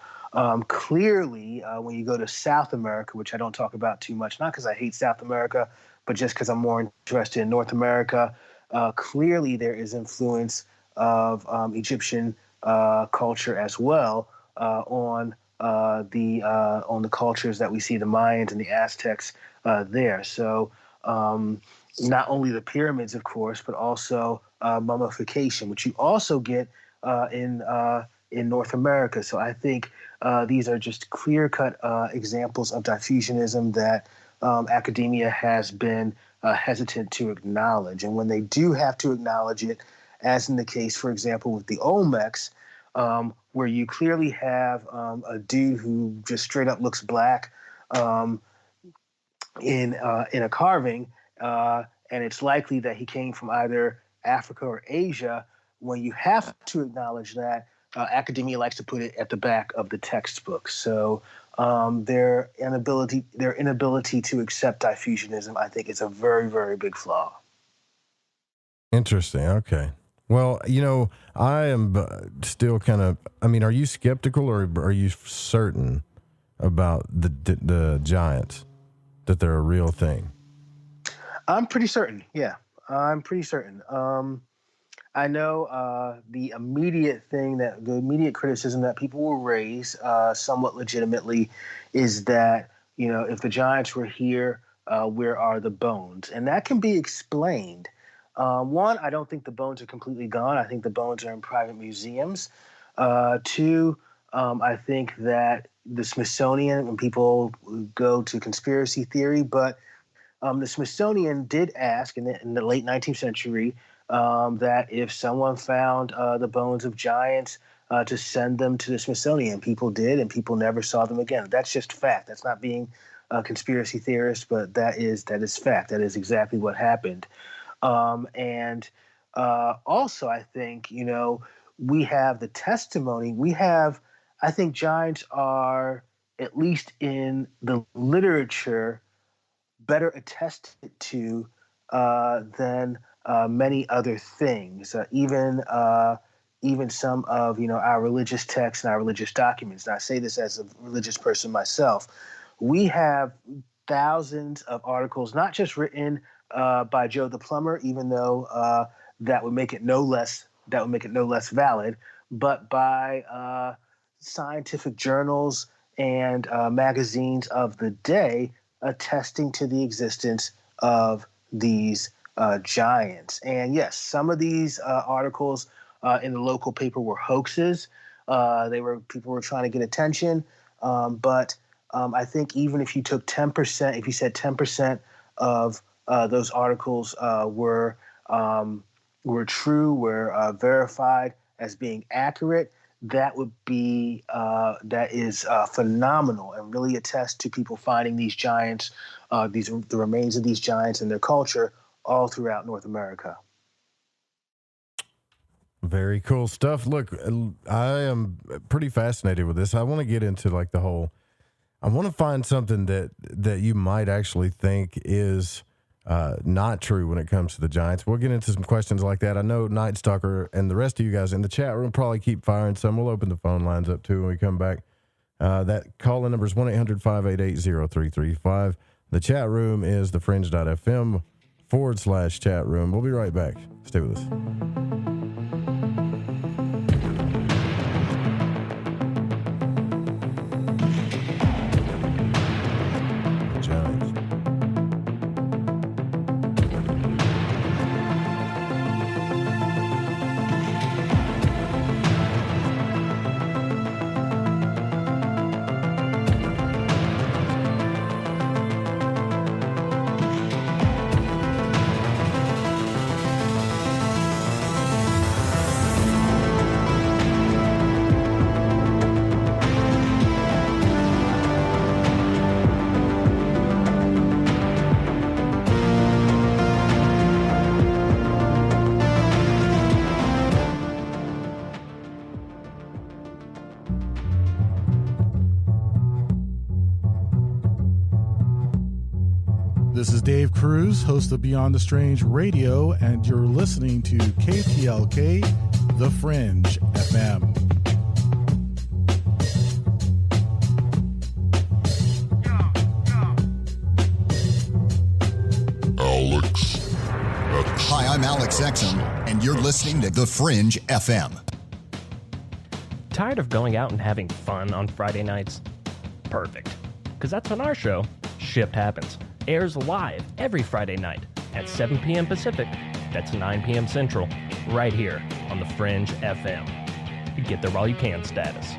Clearly, when you go to South America, which I don't talk about too much, not because I hate South America, but just because I'm more interested in North America, clearly there is influence of Egyptian culture as well on the cultures that we see, the Mayans and the Aztecs there. So not only the pyramids, of course, but also mummification, which you also get in North America. So I think these are just clear-cut examples of diffusionism that academia has been hesitant to acknowledge. And when they do have to acknowledge it, as in the case, for example, with the Olmecs, where you clearly have a dude who just straight up looks black in a carving, and it's likely that he came from either Africa or Asia. When you have to acknowledge that, academia likes to put it at the back of the textbook. So their inability to accept diffusionism, I think, is a very, very big flaw. Interesting. Okay. Well, I am still kind of. I mean, are you skeptical or are you certain about the giants, that they're a real thing? I'm pretty certain. Yeah, I'm pretty certain. I know the immediate criticism that people will raise, somewhat legitimately, is that if the giants were here, where are the bones? And that can be explained. One, I don't think the bones are completely gone. I think the bones are in private museums. Two, I think that the Smithsonian, when people go to conspiracy theory, but the Smithsonian did ask in the late 19th century that if someone found the bones of giants, to send them to the Smithsonian. People did, and people never saw them again. That's just fact. That's not being a conspiracy theorist, but that is fact. That is exactly what happened. And also, I think, we have the testimony. I think giants are, at least in the literature, better attested to than many other things, even some of our religious texts and our religious documents. And I say this as a religious person myself. We have thousands of articles, not just written by Joe the plumber, even though that would make it no less valid, but by scientific journals and magazines of the day attesting to the existence of these giants. And yes, some of these articles in the local paper were hoaxes. People were trying to get attention. But I think even if you took 10%, if you said 10% of those articles were true, were verified as being accurate, that is phenomenal, and really attest to people finding these giants, the remains of these giants and their culture all throughout North America. Very cool stuff. Look, I am pretty fascinated with this. I want to get into I want to find something that you might actually think is not true when it comes to the Giants. We'll get into some questions like that. I know Night Stalker and the rest of you guys in the chat room probably keep firing some. We'll open the phone lines up too when we come back. That call-in number is 1-800-588-0335. The chat room is thefringe.fm/chat room. We'll be right back. Stay with us. This is Dave Cruz, host of Beyond the Strange Radio, and you're listening to KTLK, The Fringe FM. Hi, I'm Alex Exum, and you're listening to The Fringe FM. Tired of going out and having fun on Friday nights? Perfect. Because that's when our show, Shift Happens, airs live every Friday night at 7 p.m. Pacific. That's 9 p.m. Central, right here on The Fringe FM. Get there while you can status.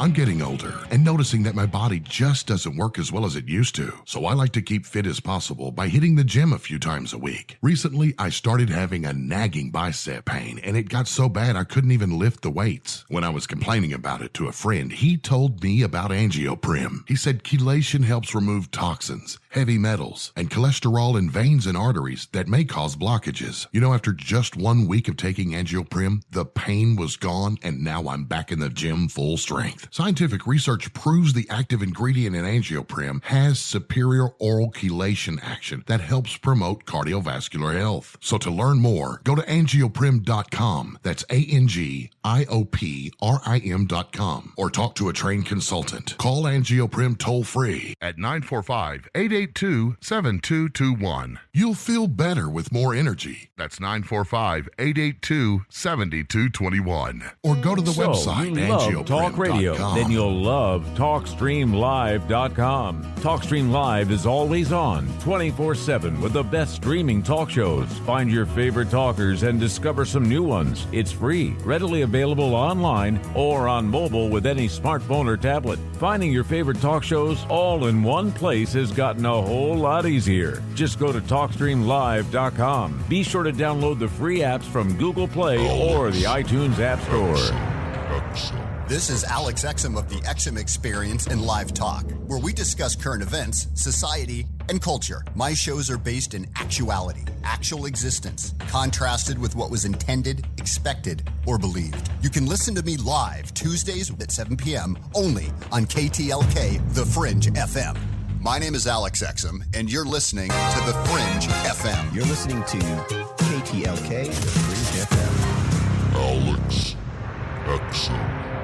I'm getting older and noticing that my body just doesn't work as well as it used to. So I like to keep fit as possible by hitting the gym a few times a week. Recently, I started having a nagging bicep pain, and it got so bad I couldn't even lift the weights. When I was complaining about it to a friend, he told me about angioprim. He said chelation helps remove toxins, heavy metals, and cholesterol in veins and arteries that may cause blockages. You know, after just 1 week of taking angioprim, the pain was gone, and now I'm back in the gym full strength. Scientific research proves the active ingredient in angioprim has superior oral chelation action that helps promote cardiovascular health. So to learn more, go to angioprim.com. That's ANGIOPRIM.com. Or talk to a trained consultant. Call Angioprim toll-free at 945-882-7221. You'll feel better with more energy. That's 945-882-7221. Or go to the website, angioprim.com. Talk radio. Then you'll love TalkStreamLive.com. TalkStream Live is always on, 24/7 with the best streaming talk shows. Find your favorite talkers and discover some new ones. It's free, readily available online or on mobile with any smartphone or tablet. Finding your favorite talk shows all in one place has gotten a whole lot easier. Just go to TalkStreamLive.com. Be sure to download the free apps from Google Play or the iTunes App Store. This is Alex Exum of the Exum Experience in Live Talk, where we discuss current events, society, and culture. My shows are based in actuality, actual existence, contrasted with what was intended, expected, or believed. You can listen to me live Tuesdays at 7 p.m. only on KTLK, The Fringe FM. My name is Alex Exum, and you're listening to The Fringe FM. You're listening to KTLK, The Fringe FM. Alex Exum.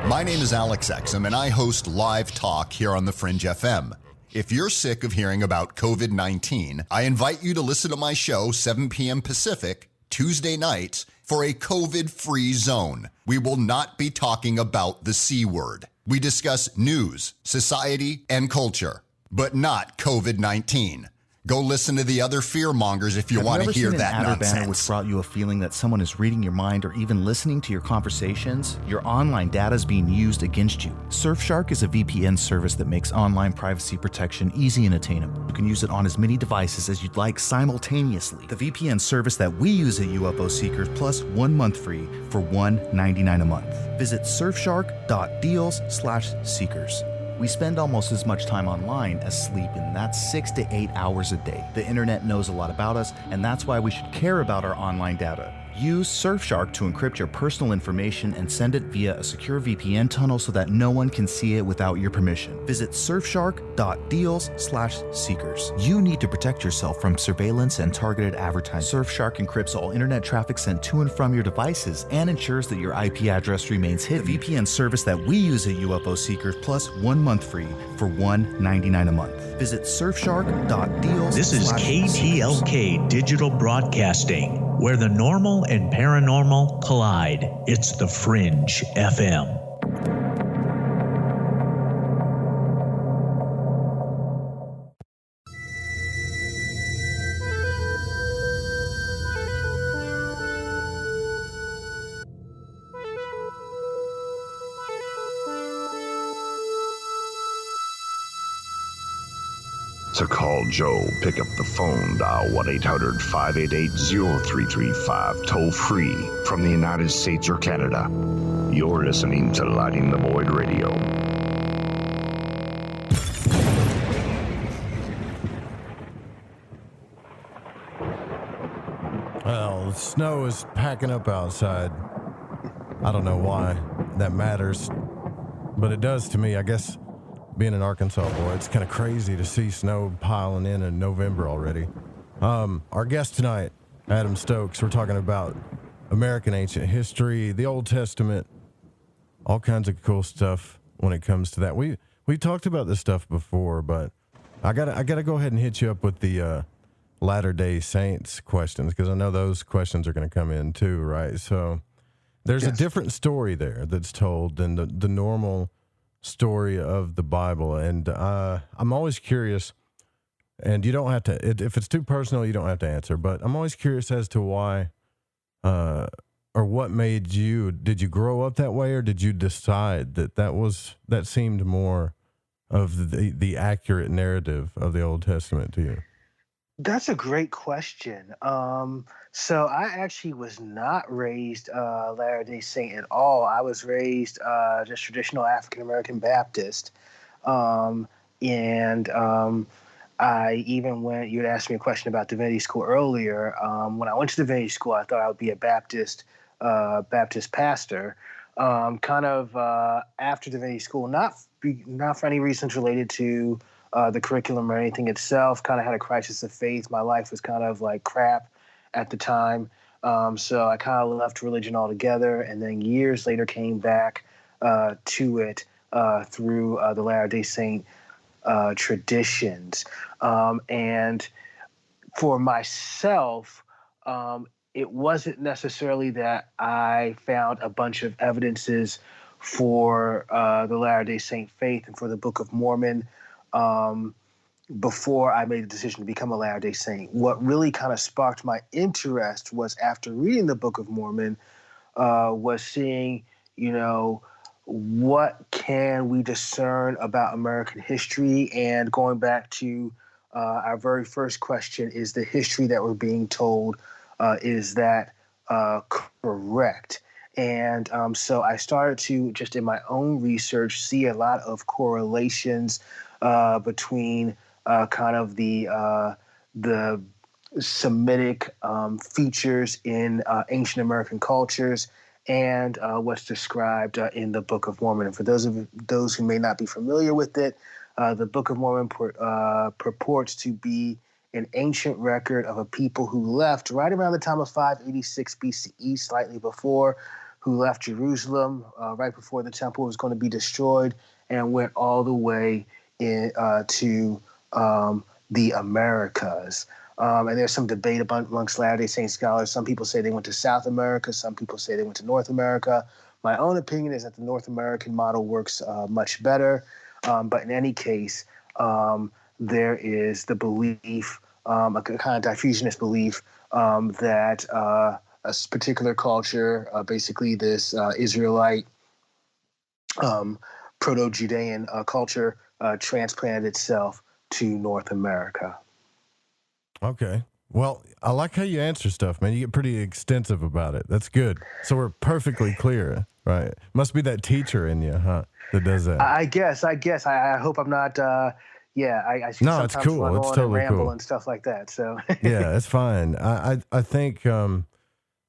My name is Alex Exum, and I host Live Talk here on The Fringe FM. If you're sick of hearing about COVID-19, I invite you to listen to my show, 7 p.m. Pacific, Tuesday nights, for a COVID-free zone. We will not be talking about the C word. We discuss news, society, and culture, but not COVID-19. Go listen to the other fearmongers if you want to hear that nonsense. Have you ever seen an ad or banner which brought you a feeling that someone is reading your mind or even listening to your conversations? Your online data is being used against you. Surfshark is a VPN service that makes online privacy protection easy and attainable. You can use it on as many devices as you'd like simultaneously. The VPN service that we use at UFO Seekers, plus 1 month free for $1.99 a month. Visit surfshark.deals/seekers. We spend almost as much time online as sleep, and that's 6 to 8 hours a day. The internet knows a lot about us, and that's why we should care about our online data. Use Surfshark to encrypt your personal information and send it via a secure VPN tunnel so that no one can see it without your permission. Visit surfshark.deals/seekers. You need to protect yourself from surveillance and targeted advertising. Surfshark encrypts all internet traffic sent to and from your devices and ensures that your IP address remains hidden. The VPN service that we use at UFO Seekers plus 1 month free for $1.99 a month. Visit surfshark.deals. This is KTLK Digital Broadcasting, where the normal and paranormal collide. It's the Fringe FM. To call Joe, pick up the phone, dial 1-800-588-0335, toll free from the United States or Canada. You're listening to Lighting the Void Radio. Well, the snow is packing up outside. I don't know why that matters, but it does to me. I guess being an Arkansas boy, it's kind of crazy to see snow piling in November already. Our guest tonight, Adam Stokes, we're talking about American ancient history, the Old Testament, all kinds of cool stuff when it comes to that. We talked about this stuff before, but I gotta go ahead and hit you up with the Latter-day Saints questions, because I know those questions are going to come in too, right? So there's a different story there that's told than the normal story of the Bible, and I'm always curious, and you don't have to, if it's too personal, you don't have to answer, but I'm always curious as to why, or what made you, did you grow up that way, or did you decide that seemed more of the accurate narrative of the Old Testament to you? That's a great question. So I actually was not raised Latter-day Saint at all. I was raised just traditional African-American Baptist. I even went, you had asked me a question about Divinity School earlier. When I went to Divinity School, I thought I would be a Baptist pastor. After Divinity School, not for any reasons related to the curriculum or anything itself, kind of had a crisis of faith. My life was kind of like crap at the time. So I kind of left religion altogether, and then years later came back to it through the Latter-day Saint traditions. And for myself, it wasn't necessarily that I found a bunch of evidences for the Latter-day Saint faith and for the Book of Mormon before I made the decision to become a Latter-day Saint. What really kind of sparked my interest was after reading the Book of Mormon, was seeing, what can we discern about American history? And going back to our very first question, is the history that we're being told, is that correct? And so I started to, just in my own research, see a lot of correlations between kind of the Semitic features in ancient American cultures and what's described in the Book of Mormon. And for those who may not be familiar with it, the Book of Mormon purports to be an ancient record of a people who left right around the time of 586 BCE, slightly before, who left Jerusalem right before the temple was going to be destroyed and went all the way to the Americas. And there's some debate amongst Latter-day Saint scholars. Some people say they went to South America. Some people say they went to North America. My own opinion is that the North American model works much better. But in any case, there is the belief, a kind of diffusionist belief, that a particular culture, basically this Israelite proto-Judean culture, transplanted itself to North America. Okay. Well, I like how you answer stuff, man. You get pretty extensive about it. That's good. So we're perfectly clear, right? Must be that teacher in you, huh, that does that. I guess. I hope I'm not. I see no, it's cool. It's totally ramble cool and stuff like that. So yeah, it's fine. I think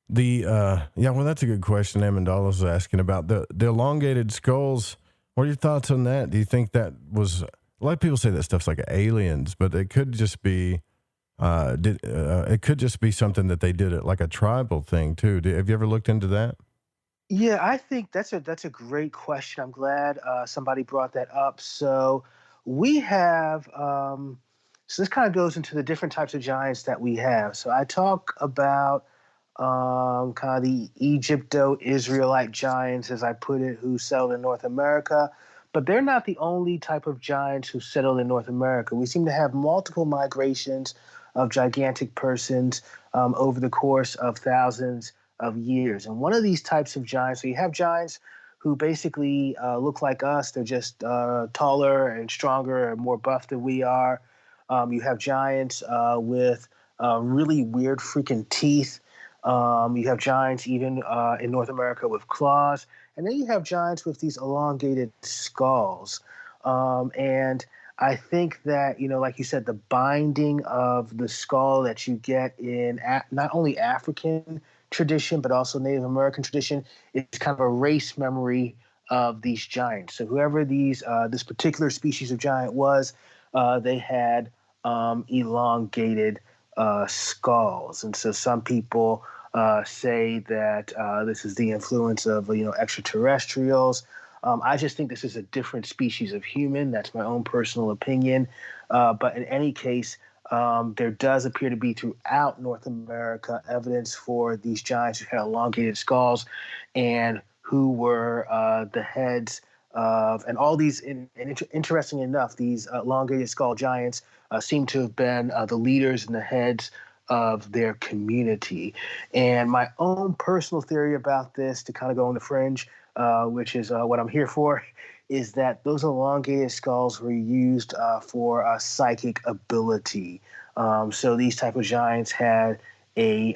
Well, that's a good question. Amendola was asking about the elongated skulls. What are your thoughts on that? Do you think that was, a lot of people say that stuff's like aliens, but it could just be, it could just be something that they did it like a tribal thing too. Have you ever looked into that? Yeah, I think that's a great question. I'm glad somebody brought that up. So we have so this kind of goes into the different types of giants that we have. So I talk about kind of the Egypto-Israelite giants, as I put it, who settled in North America. But they're not the only type of giants who settled in North America. We seem to have multiple migrations of gigantic persons over the course of thousands of years. And one of these types of giants, so you have giants who basically look like us. They're just taller and stronger and more buff than we are. You have giants with really weird freaking teeth. You have giants even in North America with claws. And then you have giants with these elongated skulls. And I think that, like you said, the binding of the skull that you get in not only African tradition, but also Native American tradition, is kind of a race memory of these giants. So whoever this particular species of giant was, they had elongated skulls. And so some people say that this is the influence of extraterrestrials. I just think this is a different species of human. That's my own personal opinion. But in any case, there does appear to be throughout North America evidence for these giants who had elongated skulls and who were the heads of, and all these, interesting enough, these elongated skull giants seem to have been the leaders and the heads of their community. And my own personal theory about this, to kind of go on the fringe, which is what I'm here for, is that those elongated skulls were used for psychic ability. So these type of giants had a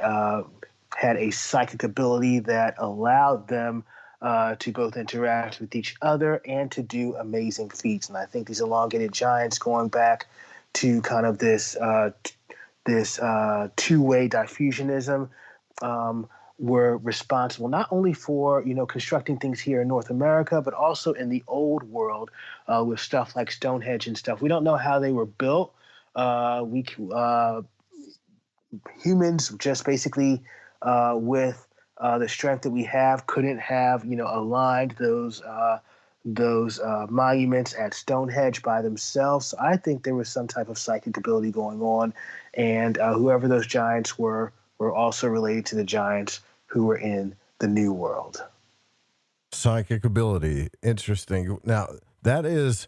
psychic ability that allowed them to both interact with each other and to do amazing feats. And I think these elongated giants, going back to kind of this two-way diffusionism, were responsible not only for constructing things here in North America, but also in the old world with stuff like Stonehenge and stuff. We don't know how they were built. Humans just basically with the strength that we have couldn't have aligned those monuments at Stonehenge by themselves. So I think there was some type of psychic ability going on, and whoever those giants were also related to the giants who were in the New World. Psychic ability. Interesting. Now, that is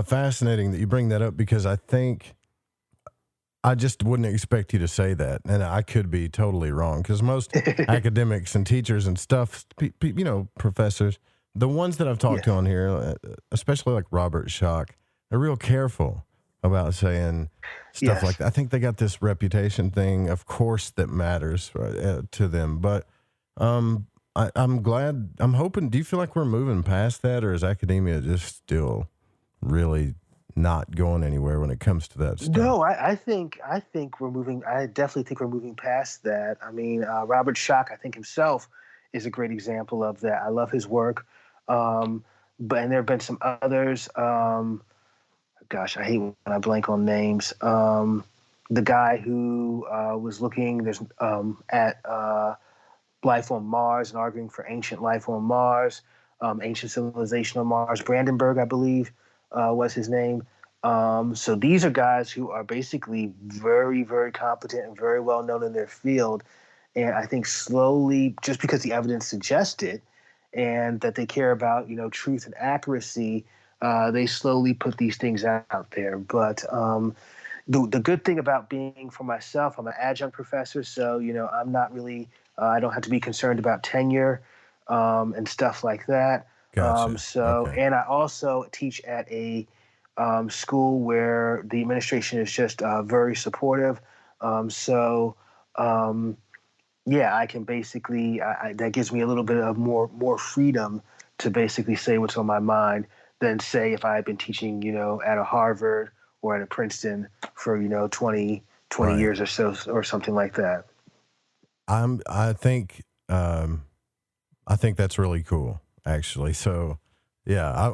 fascinating that you bring that up, because I think I just wouldn't expect you to say that. And I could be totally wrong, because most academics and teachers and stuff, professors, the ones that I've talked to on here, especially like Robert Schoch, they're real careful about saying stuff like that. I think they got this reputation thing, of course, that matters to them. But I'm glad, I'm hoping, do you feel like we're moving past that, or is academia just still really not going anywhere when it comes to that stuff? No, I think we're moving. I definitely think we're moving past that. I mean, Robert Schoch, I think himself is a great example of that. I love his work. And there have been some others. Gosh, I hate when I blank on names. The guy who was looking at life on Mars and arguing for ancient life on Mars, ancient civilization on Mars. Brandenburg, I believe, was his name. So these are guys who are basically very, very competent and very well known in their field. And I think slowly, just because the evidence suggests it, and that they care about, truth and accuracy, they slowly put these things out there. But the good thing about being, for myself, I'm an adjunct professor, so, I'm not really, I don't have to be concerned about tenure and stuff like that. Gotcha. And I also teach at a school where the administration is just very supportive. I can basically, that gives me a little bit of more freedom to basically say what's on my mind than, say, if I had been teaching, at a Harvard or at a Princeton for, 20 years or so, or something like that. I think that's really cool, actually. So, yeah,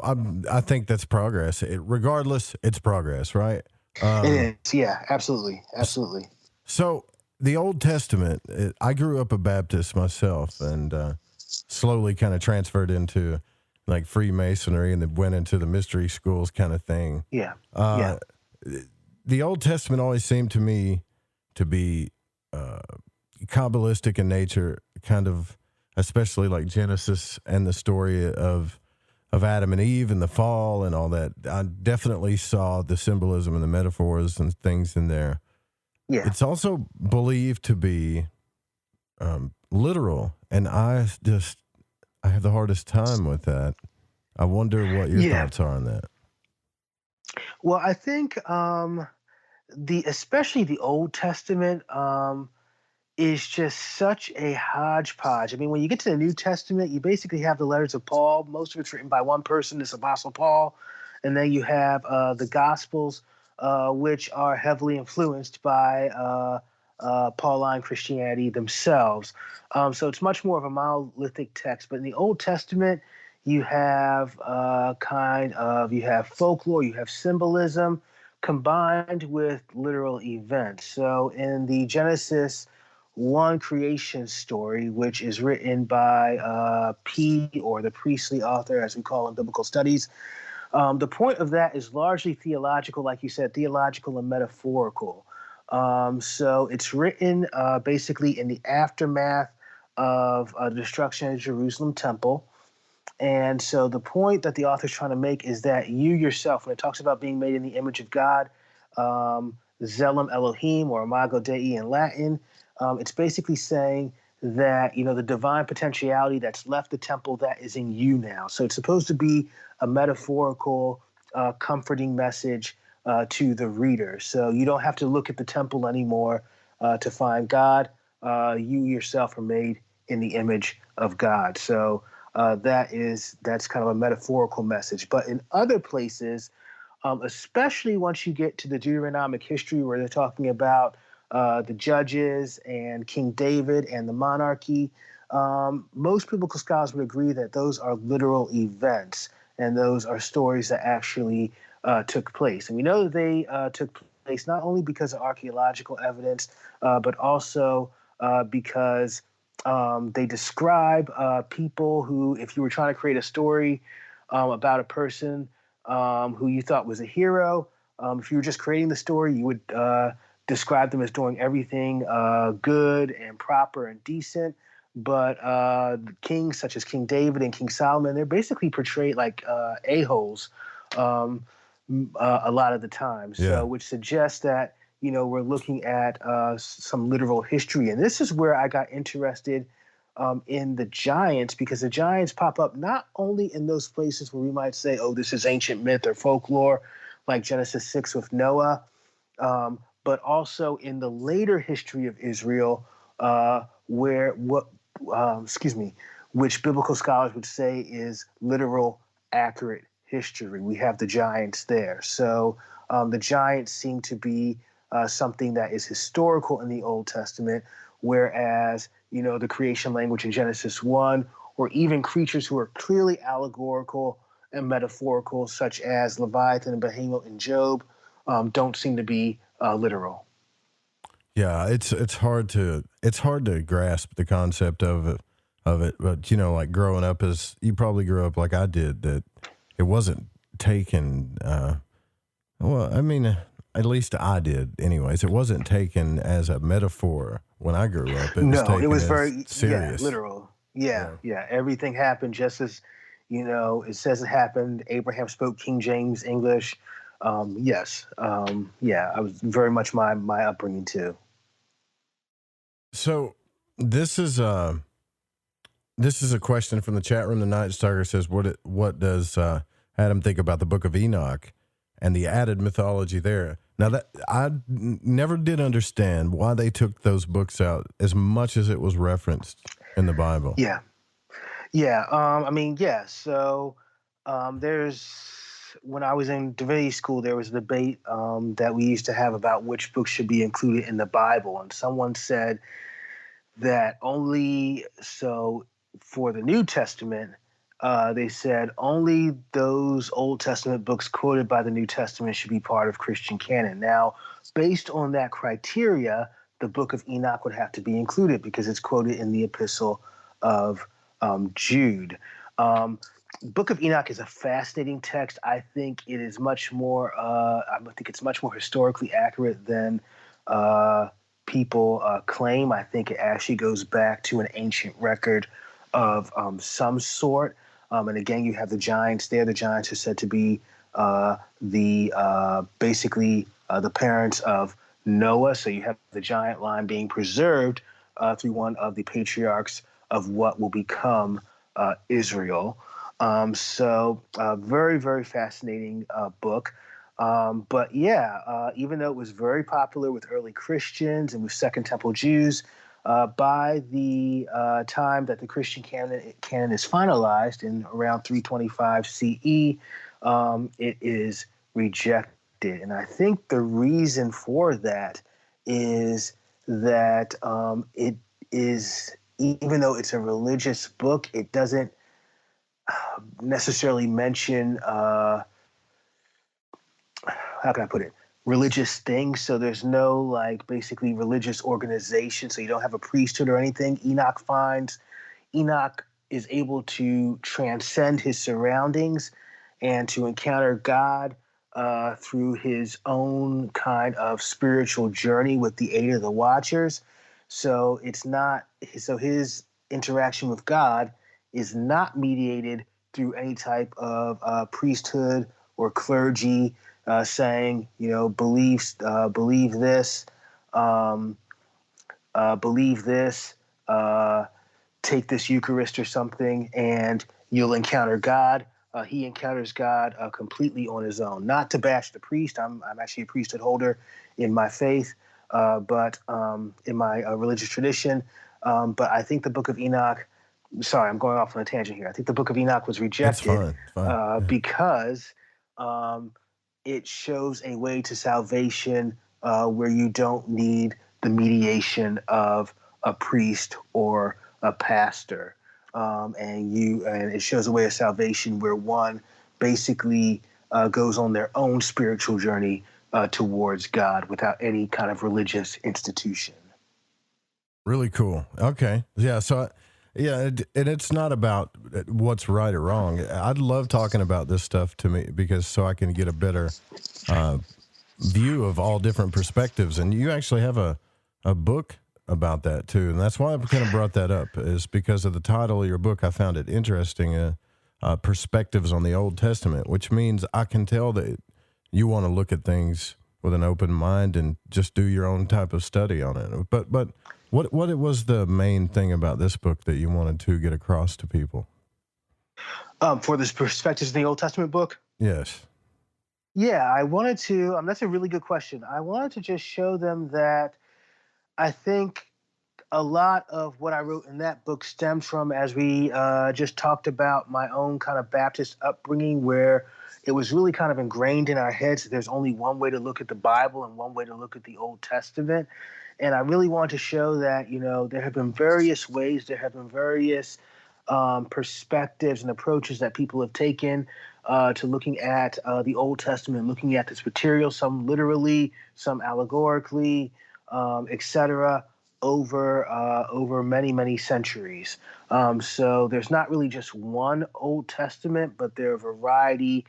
I think that's progress. Regardless, it's progress, right? It is. Yeah, absolutely. Absolutely. So the Old Testament, I grew up a Baptist myself, and slowly kind of transferred into like Freemasonry, and then went into the mystery schools kind of thing. Yeah. The Old Testament always seemed to me to be Kabbalistic in nature, kind of, especially like Genesis and the story of Adam and Eve and the fall and all that. I definitely saw the symbolism and the metaphors and things in there. Yeah. It's also believed to be literal, and I have the hardest time with that. I wonder what your thoughts are on that. Well, I think especially the Old Testament is just such a hodgepodge. I mean, when you get to the New Testament, you basically have the letters of Paul. Most of it's written by one person, this Apostle Paul. And then you have the Gospels, which are heavily influenced by Pauline Christianity themselves. So it's much more of a monolithic text. But in the Old Testament, you have you have folklore, you have symbolism combined with literal events. So in the Genesis 1 creation story, which is written by P, or the priestly author, as we call in biblical studies, the point of that is largely theological, like you said, theological and metaphorical. So it's written basically in the aftermath of the destruction of Jerusalem temple. And so the point that the author's trying to make is that you yourself, when it talks about being made in the image of God, Zelem Elohim, or Imago Dei in Latin, it's basically saying that, the divine potentiality that's left the temple, that is in you now. So it's supposed to be a metaphorical, comforting message to the reader. So you don't have to look at the temple anymore to find God. You yourself are made in the image of God. So that's kind of a metaphorical message. But in other places, especially once you get to the Deuteronomic history, where they're talking about the judges and King David and the monarchy, most biblical scholars would agree that those are literal events, and those are stories that actually took place. And we know that they took place not only because of archaeological evidence, but also because they describe people who, if you were trying to create a story about a person who you thought was a hero, if you were just creating the story, you would describe them as doing everything good and proper and decent. But kings such as King David and King Solomon, they're basically portrayed like a-holes a lot of the time. So, which suggests that, we're looking at some literal history. And this is where I got interested in the giants, because the giants pop up not only in those places where we might say, oh, this is ancient myth or folklore, like Genesis 6 with Noah, but also in the later history of Israel, which biblical scholars would say is literal, accurate history. We have the giants there. So the giants seem to be something that is historical in the Old Testament, whereas, the creation language in Genesis 1, or even creatures who are clearly allegorical and metaphorical, such as Leviathan and Behemoth in Job, don't seem to be literal. Yeah, it's hard to grasp the concept of it. But like growing up, as you probably grew up like I did, that it wasn't taken. At least I did, anyways. It wasn't taken as a metaphor when I grew up. It was very serious, literal. Yeah. Everything happened just as, it says it happened. Abraham spoke King James English. Yes. I was very much my upbringing too. So this is a question from the chat room. The Night Stalker says, what does Adam think about the Book of Enoch and the added mythology there? Now, that I never did understand why they took those books out as much as it was referenced in the Bible. Yeah. So when I was in Divinity school, there was a debate that we used to have about which books should be included in the Bible. And someone said that only so for the New Testament, they said only those Old Testament books quoted by the New Testament should be part of Christian canon. Now, based on that criteria, the Book of Enoch would have to be included because it's quoted in the Epistle of Jude. Book of Enoch is a fascinating text. I think it is much more. I think it's much more historically accurate than people claim. I think it actually goes back to an ancient record of some sort. And again, you have the giants there. The giants are said to be basically the parents of Noah. So you have the giant line being preserved through one of the patriarchs of what will become Israel. Very, very fascinating book. But yeah, even though it was very popular with early Christians and with Second Temple Jews, by the time that the Christian canon is finalized in around 325 CE, it is rejected. And I think the reason for that is that it is, even though it's a religious book, it doesn't necessarily mention, how can I put it, religious things. So there's no basically religious organization. So you don't have a priesthood or anything. Enoch is able to transcend his surroundings and to encounter God through his own kind of spiritual journey with the aid of the Watchers. So his interaction with God is not mediated through any type of priesthood or clergy saying, believe this, take this Eucharist or something, and you'll encounter God. He encounters God completely on his own. Not to bash the priest. I'm actually a priesthood holder in my faith, but in my religious tradition. But I think the Book of Enoch, sorry, I'm going off on a tangent here. I think the Book of Enoch was rejected because it shows a way to salvation where you don't need the mediation of a priest or a pastor. And it shows a way of salvation where one basically goes on their own spiritual journey towards God without any kind of religious institution. Really cool. Okay. Yeah. So, and it's not about what's right or wrong. I'd love talking about this stuff to me because so I can get a better view of all different perspectives. And you actually have a book about that too. And that's why I kind of brought that up, is because of the title of your book. I found it interesting, Perspectives on the Old Testament, which means I can tell that you want to look at things with an open mind and just do your own type of study on it. But what was the main thing about this book that you wanted to get across to people? For this Perspectives in the Old Testament book? Yes. Yeah, I wanted to, that's a really good question. I wanted to just show them that I think a lot of what I wrote in that book stems from, as we just talked about, my own kind of Baptist upbringing, where it was really kind of ingrained in our heads that there's only one way to look at the Bible and one way to look at the Old Testament. And I really want to show that, there have been various ways, there have been various perspectives and approaches that people have taken to looking at the Old Testament, looking at this material, some literally, some allegorically, etc., over many, many centuries. So there's not really just one Old Testament, but there are a variety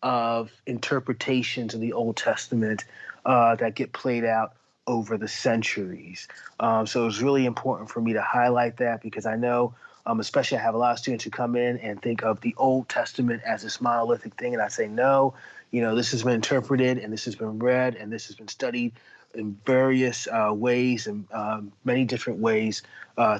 of interpretations of the Old Testament that get played out over the centuries. So it was really important for me to highlight that because I know, especially I have a lot of students who come in and think of the Old Testament as this monolithic thing. And I say, no, this has been interpreted and this has been read and this has been studied in various ways and many different ways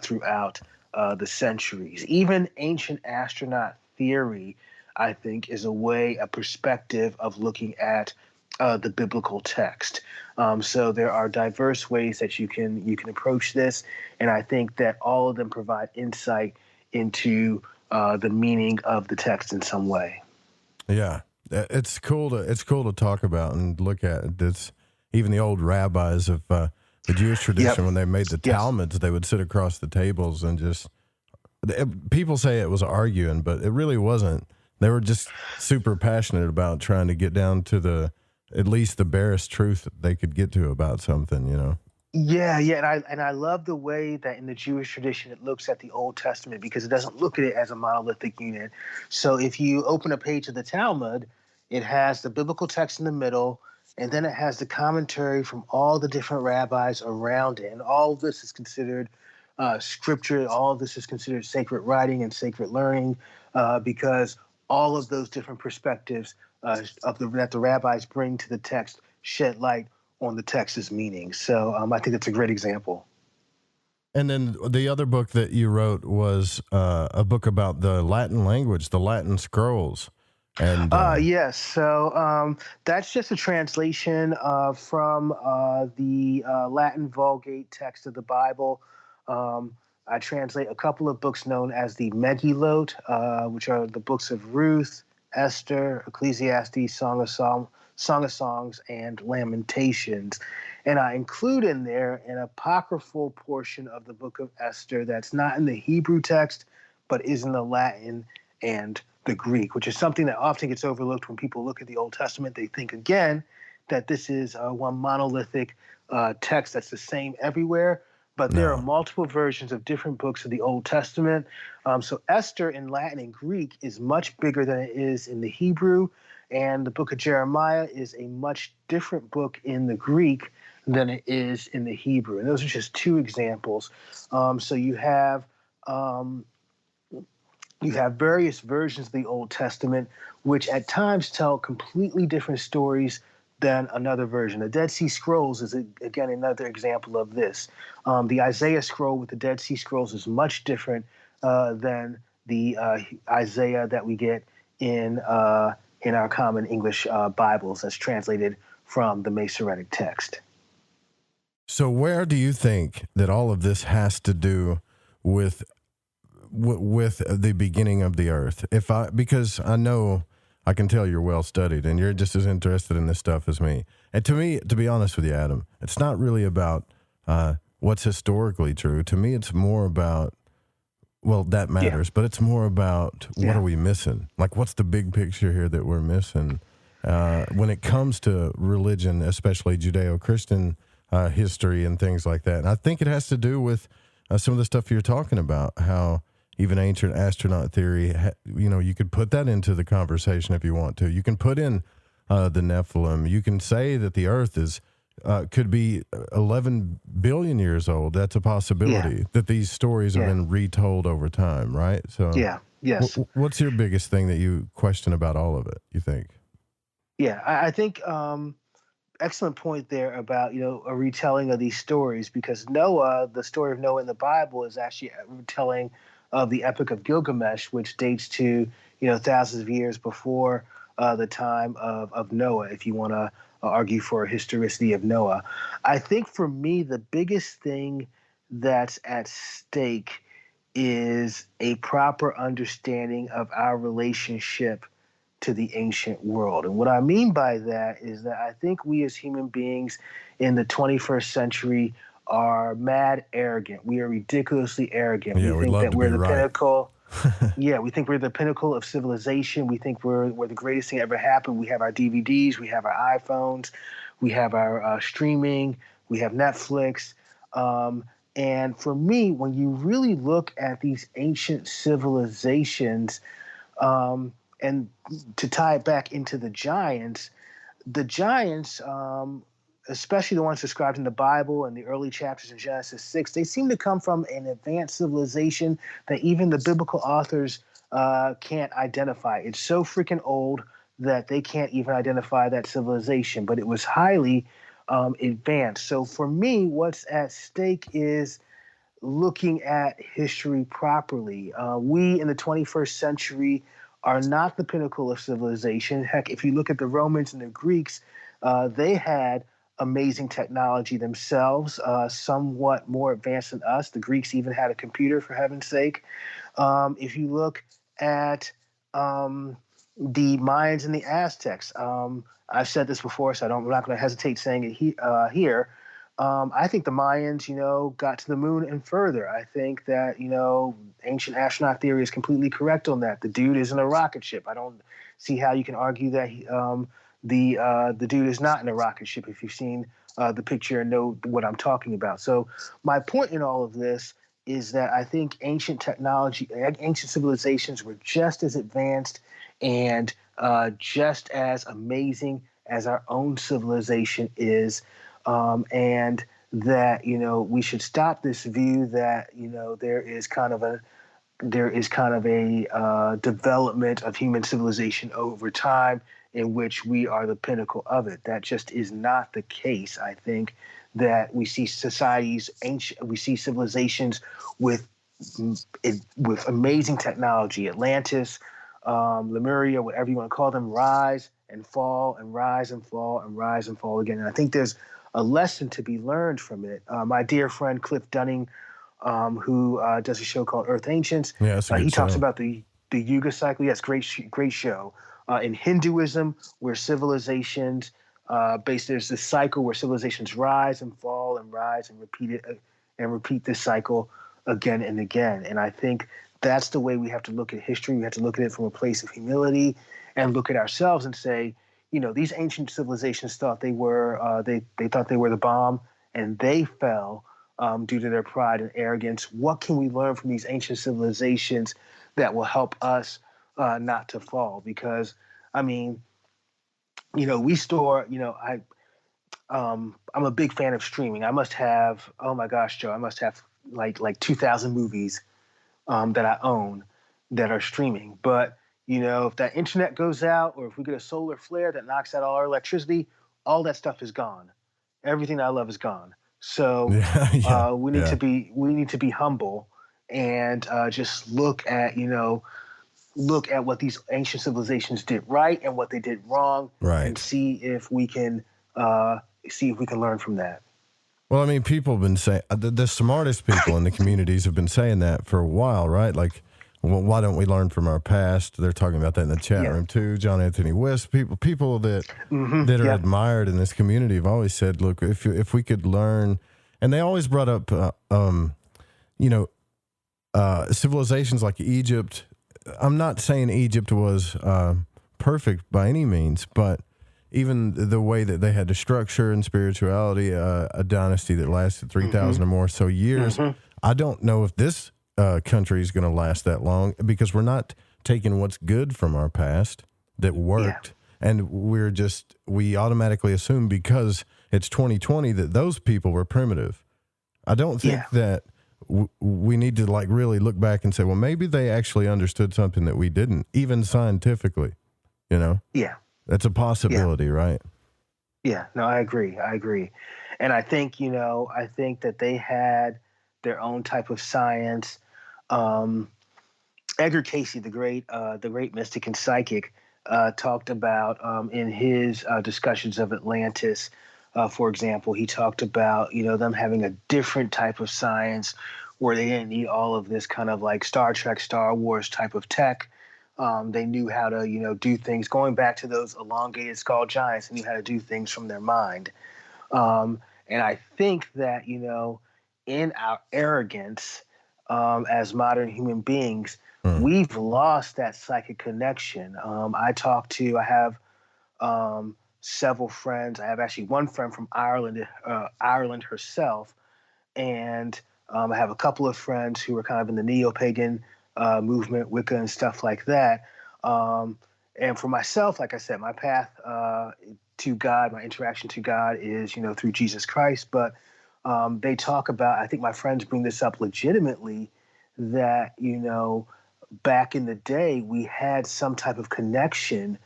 throughout the centuries. Even ancient astronaut theory, I think, is a perspective of looking at the biblical text. So there are diverse ways that you can approach this, and I think that all of them provide insight into the meaning of the text in some way. Yeah, it's cool to talk about and look at. It's even the old rabbis have the Jewish tradition, when they made the Talmuds, they would sit across the tables and just, people say it was arguing, but it really wasn't. They were just super passionate about trying to get down to at least the barest truth that they could get to about something, you know? Yeah, and I love the way that in the Jewish tradition it looks at the Old Testament, because it doesn't look at it as a monolithic unit. So if you open a page of the Talmud, it has the biblical text in the middle, and then it has the commentary from all the different rabbis around it. And all of this is considered scripture. All of this is considered sacred writing and sacred learning, because all of those different perspectives that the rabbis bring to the text shed light on the text's meaning. So I think that's a great example. And then the other book that you wrote was a book about the Latin language, the Latin scrolls. And yes, so that's just a translation from the Latin Vulgate text of the Bible. I translate a couple of books known as the Megillot, which are the books of Ruth, Esther, Ecclesiastes, Song of Songs, and Lamentations. And I include in there an apocryphal portion of the book of Esther that's not in the Hebrew text, but is in the Latin and the Greek, which is something that often gets overlooked when people look at the Old Testament. They think, again, that this is one monolithic text that's the same everywhere. But there are multiple versions of different books of the Old Testament. So Esther in Latin and Greek is much bigger than it is in the Hebrew. And the book of Jeremiah is a much different book in the Greek than it is in the Hebrew. And those are just two examples. So you have various versions of the Old Testament, which at times tell completely different stories than another version. The Dead Sea Scrolls is, again, another example of this. The Isaiah scroll with the Dead Sea Scrolls is much different than the Isaiah that we get in our common English Bibles that's translated from the Masoretic text. So where do you think that all of this has to do with the beginning of the earth? Because I know, I can tell you're well studied and you're just as interested in this stuff as me. And to me, to be honest with you, Adam, it's not really about what's historically true. To me, it's more about, well, that matters, but it's more about what are we missing? Like, what's the big picture here that we're missing when it comes to religion, especially Judeo-Christian history and things like that? And I think it has to do with some of the stuff you're talking about, how even ancient astronaut theory, you could put that into the conversation if you want to. You can put in the Nephilim. You can say that the Earth is could be 11 billion years old. That's a possibility, that these stories have been retold over time, right? So yes. What's your biggest thing that you question about all of it, you think? Yeah, I think excellent point there about, a retelling of these stories, because Noah, the story of Noah in the Bible, is actually a retelling of the Epic of Gilgamesh, which dates to, thousands of years before the time of Noah, if you want to argue for a historicity of Noah. I think for me, the biggest thing that's at stake is a proper understanding of our relationship to the ancient world. And what I mean by that is that I think we as human beings in the 21st century are mad arrogant. We are ridiculously arrogant. Yeah, we think that we're the pinnacle. Yeah, we think we're the pinnacle of civilization. We think we're the greatest thing ever happened. We have our DVDs, we have our iPhones, we have our streaming, we have Netflix. And for me, when you really look at these ancient civilizations, and to tie it back into the giants, especially the ones described in the Bible and the early chapters in Genesis 6, they seem to come from an advanced civilization that even the biblical authors can't identify. It's so freaking old that they can't even identify that civilization, but it was highly advanced. So for me, what's at stake is looking at history properly. We in the 21st century are not the pinnacle of civilization. Heck, if you look at the Romans and the Greeks, they had amazing technology themselves, somewhat more advanced than us. The Greeks even had a computer, for heaven's sake. If you look at the Mayans and the Aztecs, I've said this before, so I'm not going to hesitate saying it here. I think the Mayans, got to the moon and further. I think that, ancient astronaut theory is completely correct on that. The dude is in a rocket ship. I don't see how you can argue that the dude is not in a rocket ship if you've seen the picture and know what I'm talking about. So my point in all of this is that I think ancient civilizations were just as advanced and just as amazing as our own civilization is. And that, we should stop this view that, there is kind of a development of human civilization over time in which we are the pinnacle of it. That just is not the case. I think that we see we see civilizations with amazing technology, Atlantis, Lemuria, whatever you want to call them, rise and fall and rise and fall and rise and fall again. And I think there's a lesson to be learned from it. My dear friend Cliff Dunning, who does a show called Earth Ancients, he talks about the Yuga cycle. Yes, great show. In Hinduism, where civilizations there's this cycle where civilizations rise and fall and rise and repeat this cycle again and again. And I think that's the way we have to look at history. We have to look at it from a place of humility and look at ourselves and say, these ancient civilizations thought they were they thought they were the bomb, and they fell due to their pride and arrogance. What can we learn from these ancient civilizations that will help us not to fall? Because we store. I'm a big fan of streaming. I must have, oh my gosh, Joe, I must have like 2,000 movies that I own that are streaming. But if that internet goes out, or if we get a solar flare that knocks out all our electricity, all that stuff is gone. Everything I love is gone. So we need to be humble and just look at what these ancient civilizations did right and what they did wrong, and see if we can learn from that. Well, people have been saying, the smartest people in the communities have been saying that for a while, right? Like, well, why don't we learn from our past? They're talking about that in the chat room too. John Anthony West, people that are admired in this community have always said, look, if we could learn, and they always brought up, civilizations like Egypt. I'm not saying Egypt was perfect by any means, but even the way that they had to structure and spirituality, a dynasty that lasted 3,000 or more so years. I don't know if this country is going to last that long, because we're not taking what's good from our past that worked, and we automatically assume because it's 2020 that those people were primitive. I don't think that we need to really look back and say, well, maybe they actually understood something that we didn't, even scientifically. That's a possibility, right? Yeah, no, I agree. And I think that they had their own type of science. Edgar Cayce, the great mystic and psychic, talked about in his discussions of Atlantis, for example, he talked about them having a different type of science where they didn't need all of this kind of like Star Trek, Star Wars type of tech. They knew how to do things, going back to those elongated skull giants, and knew how to do things from their mind. And I think that in our arrogance as modern human beings, we've lost that psychic connection. I have several friends. I have actually one friend from Ireland herself, and I have a couple of friends who are kind of in the neo-pagan movement, Wicca and stuff like that. And for myself, like I said, my path to God, my interaction to God is, through Jesus Christ. But they talk about, I think my friends bring this up legitimately, that, back in the day, we had some type of connection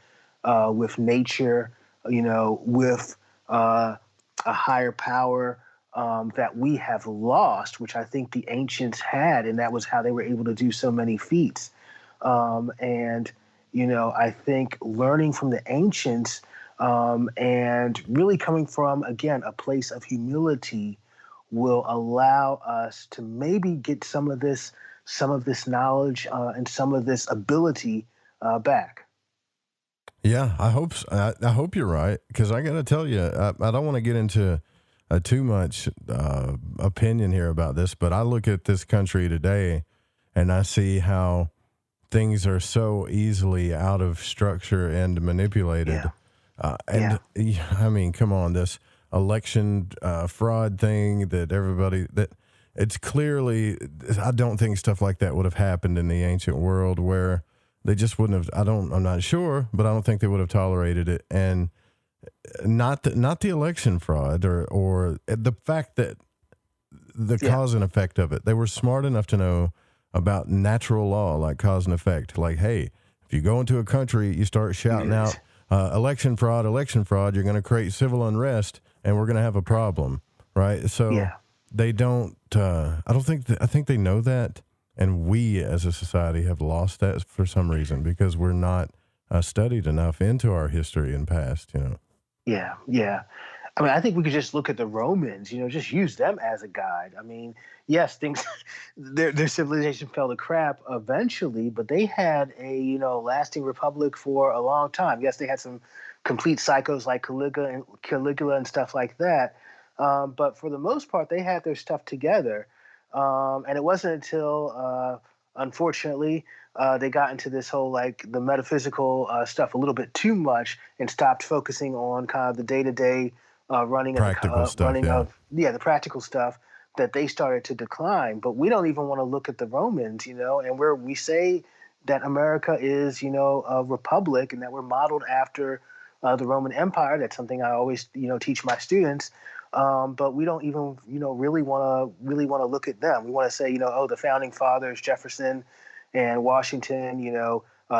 with nature, with a higher power that we have lost, which I think the ancients had, and that was how they were able to do so many feats. And I think learning from the ancients and really coming from, again, a place of humility will allow us to maybe get some of this knowledge and some of this ability back. Yeah, I hope you're right, because I got to tell you, I don't want to get into too much opinion here about this, but I look at this country today and I see how things are so easily out of structure and manipulated. I mean, come on, this election fraud thing that it's clearly, I don't think stuff like that would have happened in the ancient world, where they just wouldn't have, I'm not sure, but I don't think they would have tolerated it. And not the election fraud or the fact that the cause and effect of it. They were smart enough to know about natural law, like cause and effect. Like, hey, if you go into a country, you start shouting out election fraud, you're going to create civil unrest, and we're going to have a problem, right? So they don't. I think they know that, and we as a society have lost that for some reason because we're not studied enough into our history and past. Yeah. I mean, I think we could just look at the Romans, just use them as a guide. I mean, yes, their civilization fell to crap eventually, but they had a, lasting republic for a long time. Yes, they had some complete psychos like Caligula and stuff like that. But for the most part, they had their stuff together. And it wasn't until, unfortunately, they got into this whole, the metaphysical stuff a little bit too much and stopped focusing on kind of the day-to-day running practical stuff, the practical stuff, that they started to decline. But we don't even want to look at the Romans, and where we say that America is, a republic and that we're modeled after the Roman Empire. That's something I always, teach my students. But we don't even, really want to look at them. We want to say, the founding fathers, Jefferson and Washington,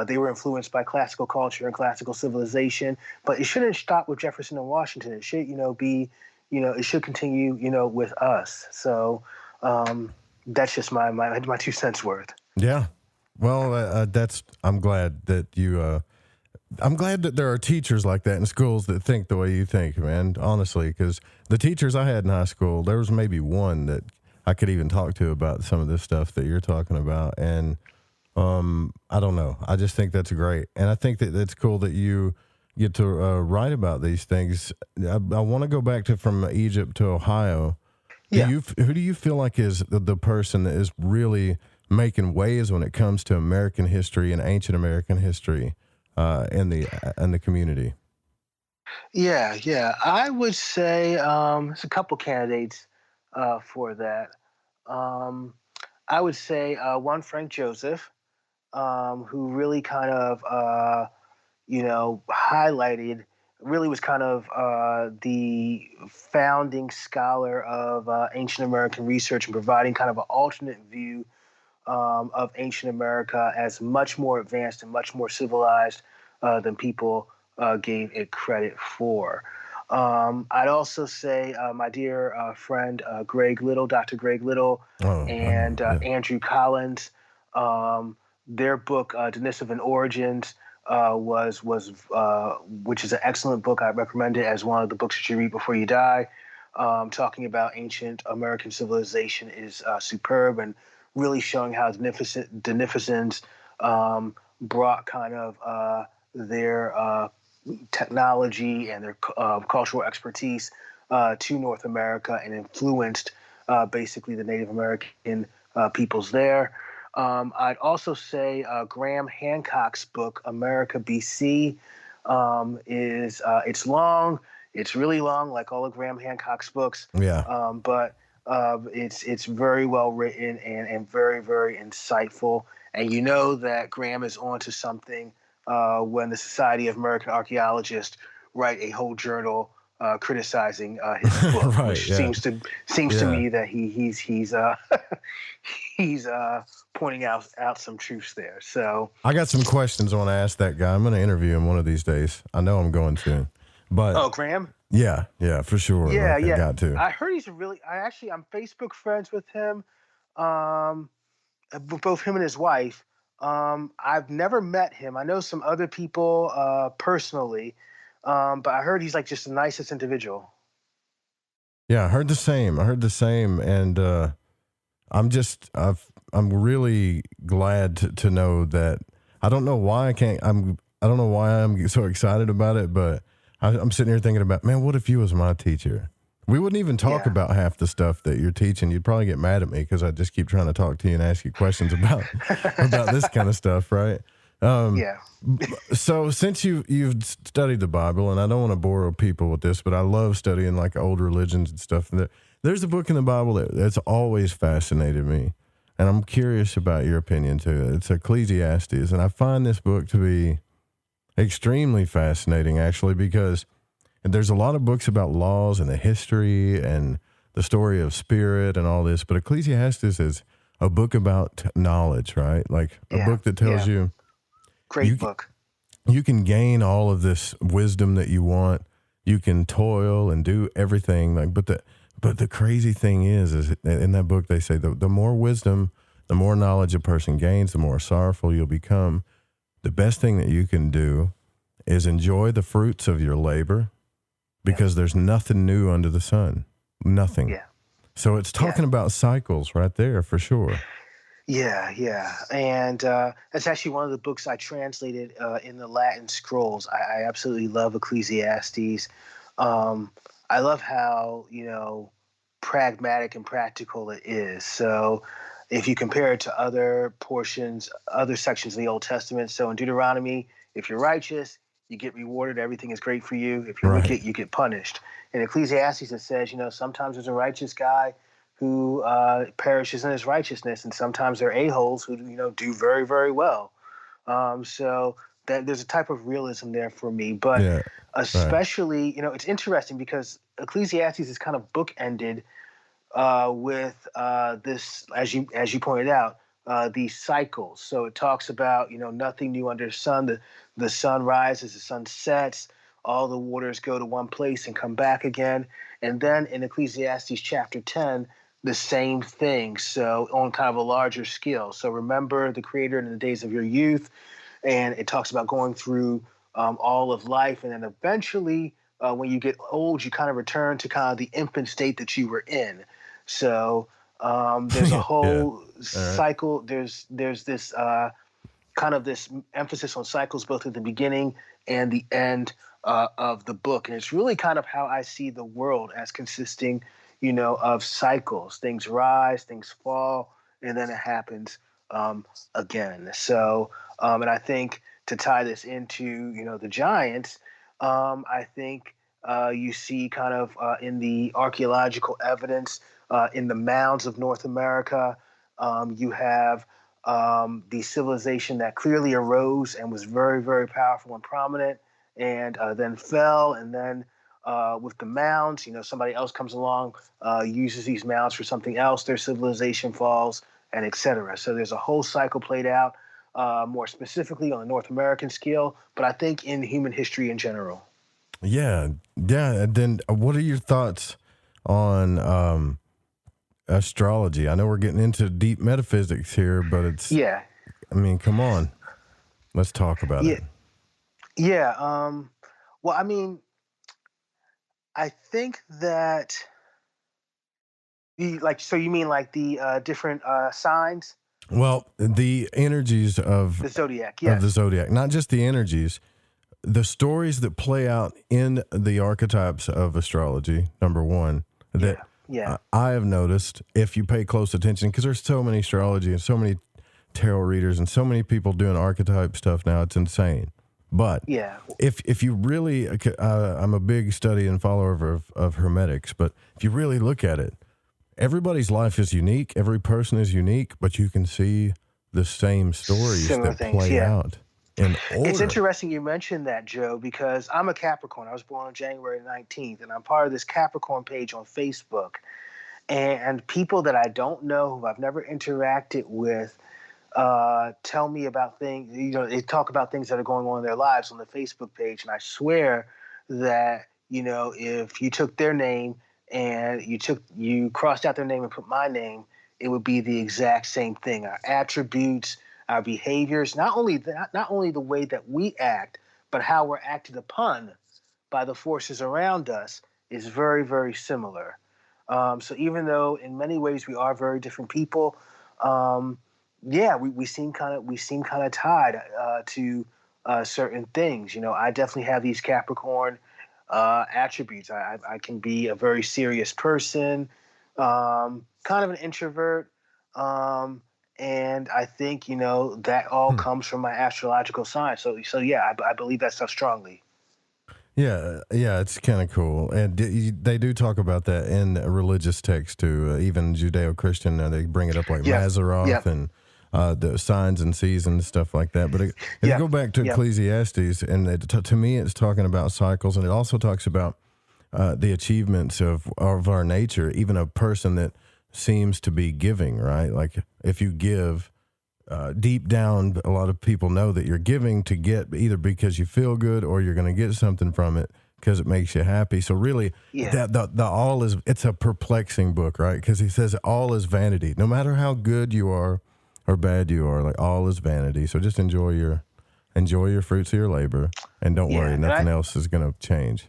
they were influenced by classical culture and classical civilization, but it shouldn't stop with Jefferson and Washington. It should, it should continue, with us. So that's just my 2 cents worth. Yeah. Well, I'm glad that I'm glad that there are teachers like that in schools that think the way you think, man, honestly, because the teachers I had in high school, there was maybe one that I could even talk to about some of this stuff that you're talking about. And I don't know. I just think that's great. And I think that it's cool that you get to write about these things. I want to go back to from Egypt to Ohio. Who do you feel like is the person that is really making waves when it comes to American history and ancient American history in the community? Yeah. I would say there's a couple candidates for that. I would say one, Frank Joseph, who really kind of, highlighted, really was kind of the founding scholar of ancient American research and providing kind of an alternate view of ancient America as much more advanced and much more civilized than people gave it credit for. I'd also say my dear friend Greg Little, Dr. Greg Little, and Andrew Collins. Their book, Denisovan Origins, which is an excellent book. I recommend it as one of the books that you read before you die. Talking about ancient American civilization is superb and really showing how Denisovans brought kind of their technology and their cultural expertise to North America and influenced basically the Native American peoples there. I'd also say Graham Hancock's book, America BC, it's long. It's really long, like all of Graham Hancock's books. Yeah. But it's very well written and very, very insightful. And you know that Graham is onto something when the Society of American Archaeologists write a whole journal criticizing his book, which seems to me that he's pointing out some truths there. So I got some questions I want to ask that guy. I'm going to interview him one of these days. I know I'm going to. But Graham? Yeah, for sure. Yeah. Got to. I heard I'm Facebook friends with him. Both him and his wife. I've never met him. I know some other people personally, but I heard he's like just the nicest individual. Yeah, I heard the same, and I'm really glad to know that. I don't know why I don't know why I'm so excited about it, but I'm sitting here thinking about, man, what if you was my teacher? We wouldn't even talk about half the stuff that you're teaching. You'd probably get mad at me because I just keep trying to talk to you and ask you questions about this kind of stuff, right? So since you've studied the Bible, and I don't want to bore people with this, but I love studying like old religions and stuff. There's a book in the Bible that's always fascinated me, and I'm curious about your opinion too. It's Ecclesiastes, and I find this book to be extremely fascinating, actually, because there's a lot of books about laws and the history and the story of spirit and all this, but Ecclesiastes is a book about knowledge, right? Like a book that tells you. Great book. You can gain all of this wisdom that you want. You can toil and do everything. But the crazy thing is in that book they say the more wisdom, the more knowledge a person gains, the more sorrowful you'll become. The best thing that you can do is enjoy the fruits of your labor, because there's nothing new under the sun. Nothing. Yeah. So it's talking about cycles right there for sure. Yeah. And that's actually one of the books I translated in the Latin scrolls. I absolutely love Ecclesiastes. I love how, pragmatic and practical it is. So if you compare it to other sections of the Old Testament, so in Deuteronomy, if you're righteous, you get rewarded, everything is great for you. If you're wicked, you get punished. In Ecclesiastes, it says, sometimes there's a righteous guy who perishes in his righteousness, and sometimes there are a-holes who do very, very well. So that there's a type of realism there for me. But especially, it's interesting because Ecclesiastes is kind of bookended with this, as you pointed out, these cycles. So it talks about nothing new under the sun. The sun rises, the sun sets. All the waters go to one place and come back again. And then in Ecclesiastes chapter 10, the same thing, so on kind of a larger scale. So remember the Creator in the days of your youth, and it talks about going through all of life, and then eventually when you get old, you kind of return to kind of the infant state that you were in. So there's a whole cycle. There's this kind of this emphasis on cycles both at the beginning and the end of the book, and it's really kind of how I see the world as consisting of cycles. Things rise, things fall, and then it happens again. So, and I think to tie this into, the giants, I think you see kind of in the archaeological evidence in the mounds of North America, you have the civilization that clearly arose and was very, very powerful and prominent, and then fell, and then with the mounds, somebody else comes along, uses these mounds for something else, their civilization falls, and etc. So there's a whole cycle played out, more specifically on the North American scale, but I think in human history in general. Yeah. Then what are your thoughts on astrology? I know we're getting into deep metaphysics here, but it's... Yeah. I mean, come on. Let's talk about it. Yeah. Well, I mean, I think that you mean like the different signs? Well, the energies of the zodiac, yes. Of the zodiac, not just the energies, the stories that play out in the archetypes of astrology. Number one, that I have noticed, if you pay close attention, because there's so many astrology and so many tarot readers and so many people doing archetype stuff now, it's insane. But if you really, I'm a big study and follower of Hermetics, but if you really look at it, everybody's life is unique. Every person is unique, but you can see the same stories that play out in order. It's interesting you mentioned that, Joe, because I'm a Capricorn. I was born on January 19th, and I'm part of this Capricorn page on Facebook. And people that I don't know, who I've never interacted with, tell me about things, they talk about things that are going on in their lives on the Facebook page. And I swear that, if you took their name and you crossed out their name and put my name, it would be the exact same thing. Our attributes, our behaviors, not only the way that we act, but how we're acted upon by the forces around us is very, very similar. So even though in many ways we are very different people, we seem kind of tied to certain things. I definitely have these Capricorn attributes. I can be a very serious person, kind of an introvert. And I think, that all comes from my astrological sign. So yeah, I believe that stuff strongly. Yeah, it's kind of cool, and they do talk about that in religious texts too. Even Judeo-Christian, they bring it up like Mazzaroth and the signs and seasons, stuff like that. But if you go back to Ecclesiastes, and to me, it's talking about cycles, and it also talks about the achievements of our nature. Even a person that seems to be giving, right? Like if you give. Deep down, a lot of people know that you're giving to get either because you feel good or you're going to get something from it because it makes you happy. So really, the all is, it's a perplexing book, right? Because he says all is vanity. No matter how good you are or bad you are, like all is vanity. So just enjoy your fruits of your labor, and don't worry, nothing else is going to change.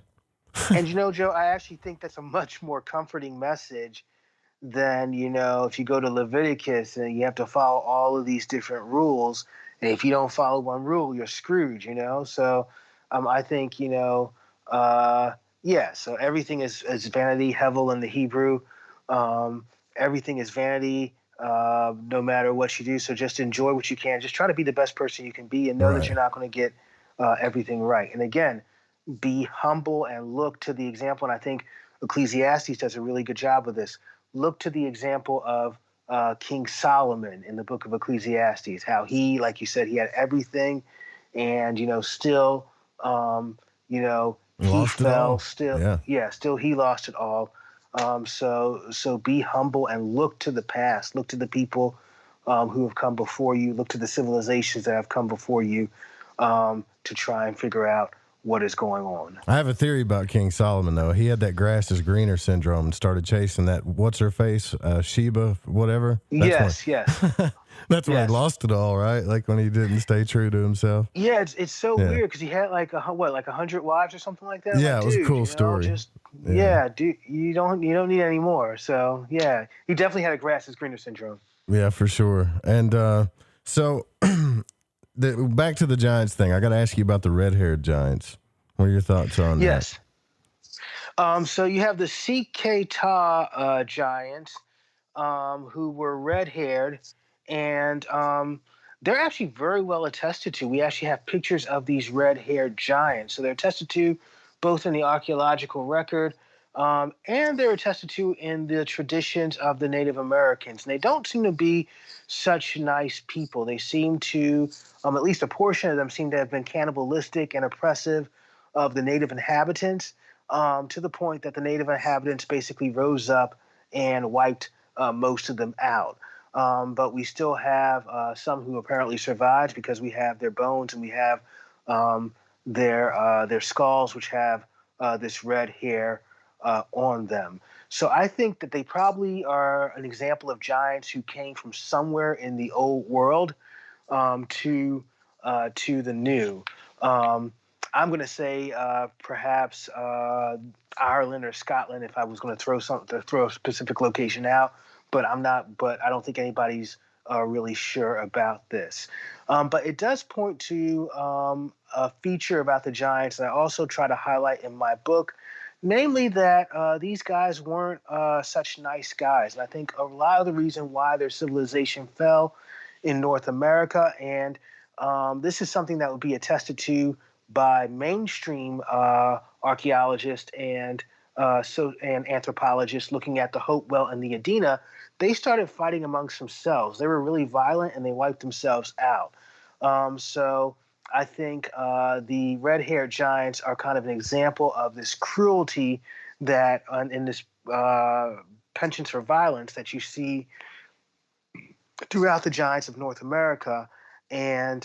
And Joe, I actually think that's a much more comforting message than, if you go to Leviticus and you have to follow all of these different rules, and if you don't follow one rule, you're screwed, So I think, so everything is vanity, hevel in the Hebrew. Everything is vanity, no matter what you do. So just enjoy what you can. Just try to be the best person you can be, and know that you're not going to get everything right. And again, be humble and look to the example. And I think Ecclesiastes does a really good job of this. Look to the example of King Solomon in the Book of Ecclesiastes, how he, like you said, he had everything, and still, he fell. Still he lost it all. So be humble and look to the past. Look to the people who have come before you. Look to the civilizations that have come before you to try and figure out what is going on. I have a theory about King Solomon, though. He had that grass is greener syndrome and started chasing that, what's her face, Sheba, whatever. Yes. That's when he lost it all, right? Like when he didn't stay true to himself. Yeah, it's so weird because he had like 100 wives or something like that. Yeah, like, it was a cool story. Dude, you don't need any more. So yeah, he definitely had a grass is greener syndrome. Yeah, for sure. And so. Back to the Giants thing. I got to ask you about the red-haired Giants. What are your thoughts on that? Yes. So you have the Sikh-Ta Giants, who were red-haired, and they're actually very well attested to. We actually have pictures of these red-haired giants. So they're attested to both in the archaeological record, and they're attested to in the traditions of the Native Americans. And they don't seem to be such nice people. They seem to, at least a portion of them, seem to have been cannibalistic and oppressive of the native inhabitants, to the point that the native inhabitants basically rose up and wiped most of them out. But we still have some who apparently survived because we have their bones and we have their skulls, which have this red hair on them. So I think that they probably are an example of giants who came from somewhere in the old world to the new. I'm going to say perhaps Ireland or Scotland if I was going to throw a specific location out, but I'm not. But I don't think anybody's really sure about this. But it does point to a feature about the giants that I also try to highlight in my book. Namely that these guys weren't such nice guys. And I think a lot of the reason why their civilization fell in North America, and this is something that would be attested to by mainstream archaeologists and anthropologists looking at the Hopewell and the Adena, they started fighting amongst themselves. They were really violent and they wiped themselves out. So I think the red-haired giants are kind of an example of this cruelty that in this penchant for violence that you see throughout the giants of North America. And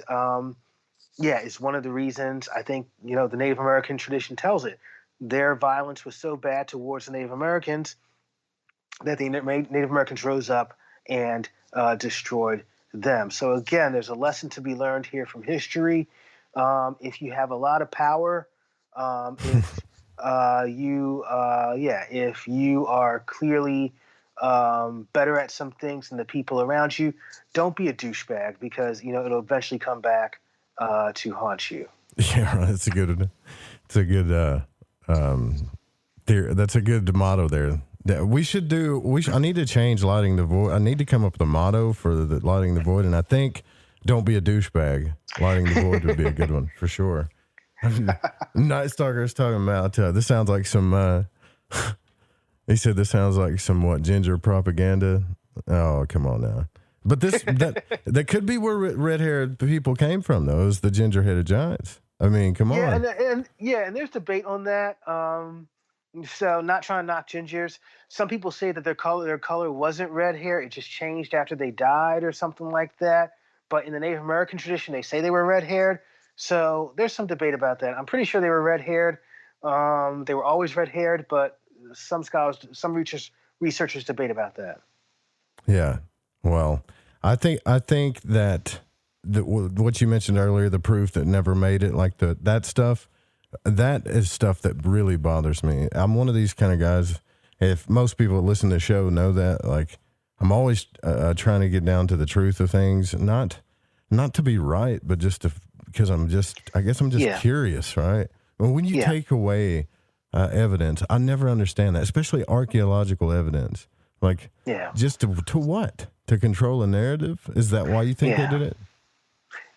it's one of the reasons I think, the Native American tradition tells it. Their violence was so bad towards the Native Americans that the Native Americans rose up and destroyed them. So again, there's a lesson to be learned here from history. If you have a lot of power, if you are clearly better at some things than the people around you, don't be a douchebag because it'll eventually come back to haunt you. Yeah, right. It's a good That's a good motto there. I need to change Lighting the Void. I need to come up with a motto for the Lighting the Void, and I think don't be a douchebag. Lighting the Void would be a good one for sure. Night Stalker is talking about this sounds like some he said this sounds like some ginger propaganda. Oh, come on now. But that could be where red-haired people came from, though. It was the ginger-headed giants. I mean, come on. And there's debate on that. So not trying to knock gingers. Some people say that their color wasn't red hair. It just changed after they died or something like that. But in the Native American tradition, they say they were red-haired. So there's some debate about that. I'm pretty sure they were red-haired. They were always red-haired, but some researchers debate about that. Yeah. Well, I think that what you mentioned earlier, the proof that never made it, like that stuff, that is stuff that really bothers me. I'm one of these kind of guys. If most people that listen to the show know that, like, I'm always trying to get down to the truth of things, not to be right, but just because I guess I'm just curious, right? When you take away evidence, I never understand that, especially archaeological evidence. Like, just to what? To control a narrative? Is that why you think they did it?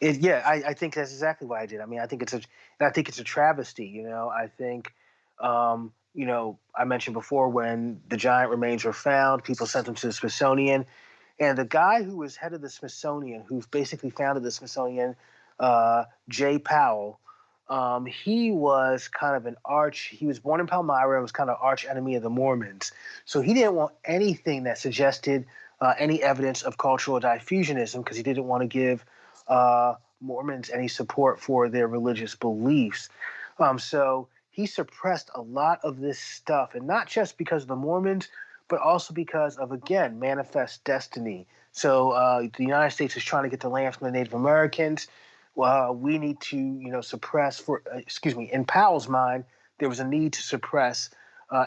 I think that's exactly why I did. I mean, I think it's a travesty. You know, I think, I mentioned before when the giant remains were found, people sent them to the Smithsonian, and the guy who was head of the Smithsonian, who basically founded the Smithsonian, J. Powell, he was kind of he was born in Palmyra and was kind of arch enemy of the Mormons. So he didn't want anything that suggested any evidence of cultural diffusionism because he didn't want to give Mormons any support for their religious beliefs. So he suppressed a lot of this stuff, and not just because of the Mormons, but also because of, again, manifest destiny. So the United States is trying to get the land from the Native Americans. We need to, suppress in Powell's mind, there was a need to suppress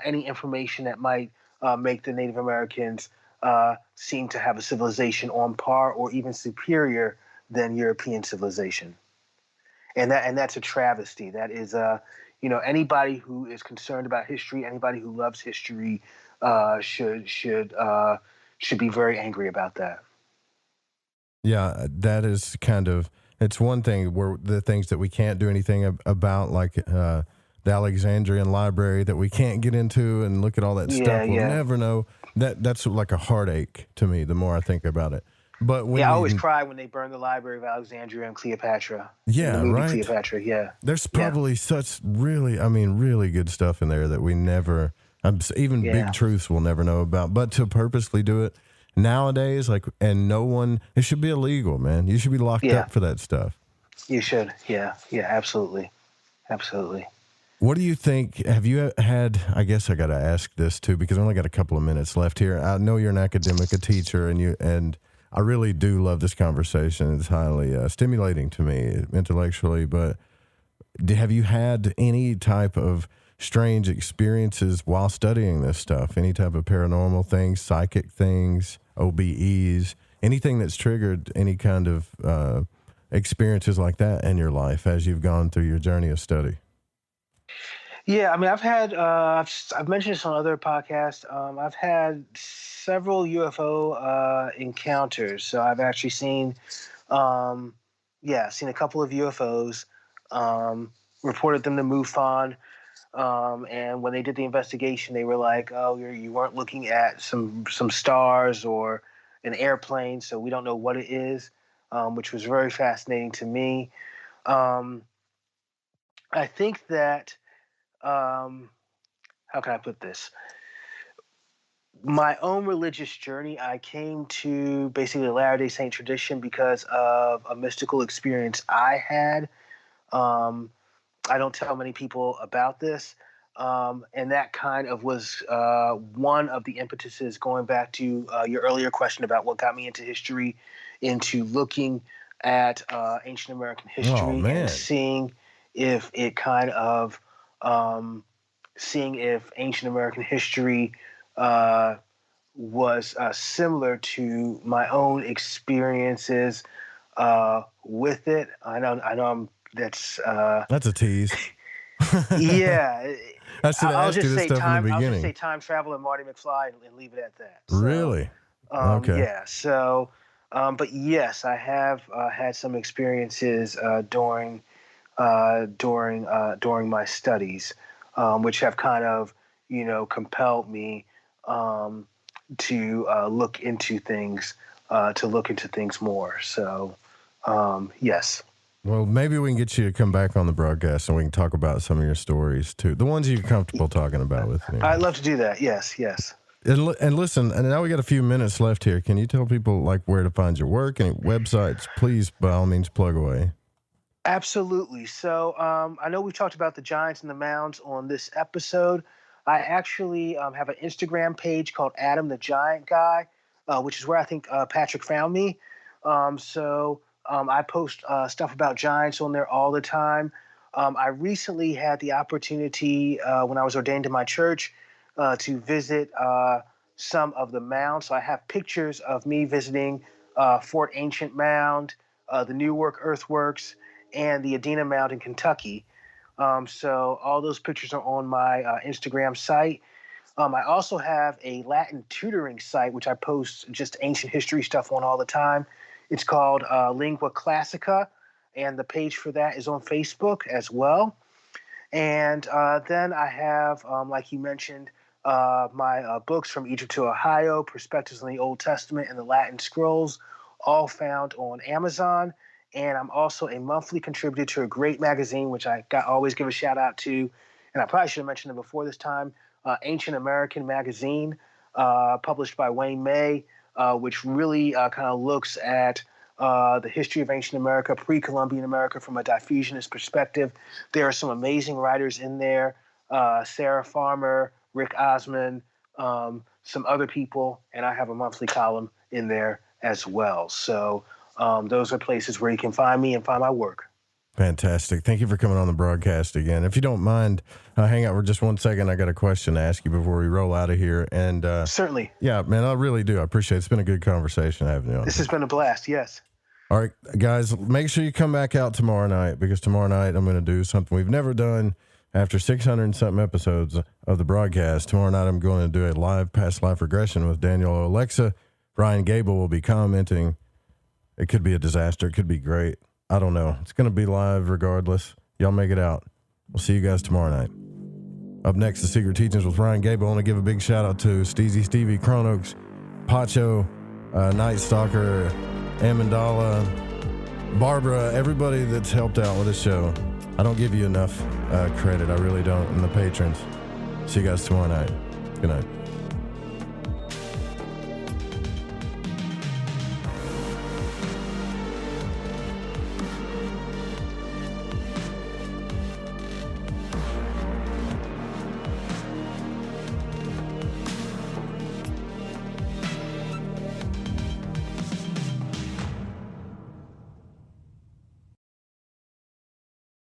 any information that might make the Native Americans seem to have a civilization on par or even superior than European civilization. And that's a travesty. That is, anybody who is concerned about history, anybody who loves history should be very angry about that. Yeah, that is kind of, it's one thing where the things that we can't do anything about, like the Alexandrian library that we can't get into and look at all that stuff. We'll never know. That's like a heartache to me the more I think about it. But when I always cry when they burn the Library of Alexandria and Cleopatra. Yeah, the movie right. Cleopatra, yeah. There's probably such really good stuff in there that we never, even big truths we'll never know about. But to purposely do it nowadays, and no one, it should be illegal, man. You should be locked up for that stuff. You should, yeah, absolutely. What do you think? Have you had, I guess I got to ask this too, because I only got a couple of minutes left here. I know you're an academic, a teacher, and I really do love this conversation. It's highly stimulating to me intellectually, but have you had any type of strange experiences while studying this stuff? Any type of paranormal things, psychic things, OBEs, anything that's triggered any kind of experiences like that in your life as you've gone through your journey of study? Yeah, I mean, I've had, I've mentioned this on other podcasts. I've had several UFO encounters. So I've actually seen a couple of UFOs, reported them to MUFON. And when they did the investigation, they were like, oh, you weren't looking at some stars or an airplane, so we don't know what it is, which was very fascinating to me. I think that, how can I put this? My own religious journey, I came to basically the Latter-day Saint tradition because of a mystical experience I had. I don't tell many people about this. And that kind of was one of the impetuses, going back to your earlier question about what got me into history, into looking at ancient American history and seeing if it kind of, seeing if ancient American history was similar to my own experiences with it. I know that's a tease. Yeah. I should have asked you this stuff in the I'll just beginning. say time travel and Marty McFly and leave it at that. Really? Okay. Yeah. So, but yes, I have had some experiences during my studies, which have kind of, compelled me to look into things more. So, yes. Well, maybe we can get you to come back on the broadcast and we can talk about some of your stories too. The ones you're comfortable talking about with me. I'd love to do that. Yes. And listen, and now we got a few minutes left here. Can you tell people like where to find your work and websites? Please, by all means, plug away. Absolutely. So I know we've talked about the Giants and the Mounds on this episode. I actually have an Instagram page called Adam the Giant Guy, which is where I think Patrick found me. I post stuff about Giants on there all the time. I recently had the opportunity when I was ordained in my church to visit some of the mounds. So I have pictures of me visiting Fort Ancient Mound, the Newark Earthworks, and the Adena Mound in Kentucky. So all those pictures are on my Instagram site. I also have a Latin tutoring site, which I post just ancient history stuff on all the time. It's called Lingua Classica, and the page for that is on Facebook as well. And then I have, like you mentioned, my books From Egypt to Ohio, Perspectives on the Old Testament and the Latin Scrolls, all found on Amazon. And I'm also a monthly contributor to a great magazine, which I always give a shout out to. And I probably should have mentioned it before this time, Ancient American Magazine, published by Wayne May, which really kind of looks at the history of ancient America, pre-Columbian America from a diffusionist perspective. There are some amazing writers in there, Sarah Farmer, Rick Osman, some other people, and I have a monthly column in there as well. So those are places where you can find me and find my work. Fantastic. Thank you for coming on the broadcast again. If you don't mind, hang out for just 1 second. I got a question to ask you before we roll out of here. And certainly. Yeah, man, I really do. I appreciate it. It's been a good conversation having you on. This has been a blast. Yes. All right, guys, make sure you come back out tomorrow night, because tomorrow night I'm going to do something we've never done after 600 and something episodes of the broadcast. Tomorrow night I'm going to do a live past life regression with Daniel Alexa. Ryan Gable will be commenting. It could be a disaster. It could be great. I don't know. It's going to be live regardless. Y'all make it out. We'll see you guys tomorrow night. Up next, The Secret Teachings with Ryan Gable. I want to give a big shout out to Steezy Stevie, Chronox, Pacho, Night Stalker, Amandala, Barbara, everybody that's helped out with this show. I don't give you enough credit. I really don't. And the patrons. See you guys tomorrow night. Good night.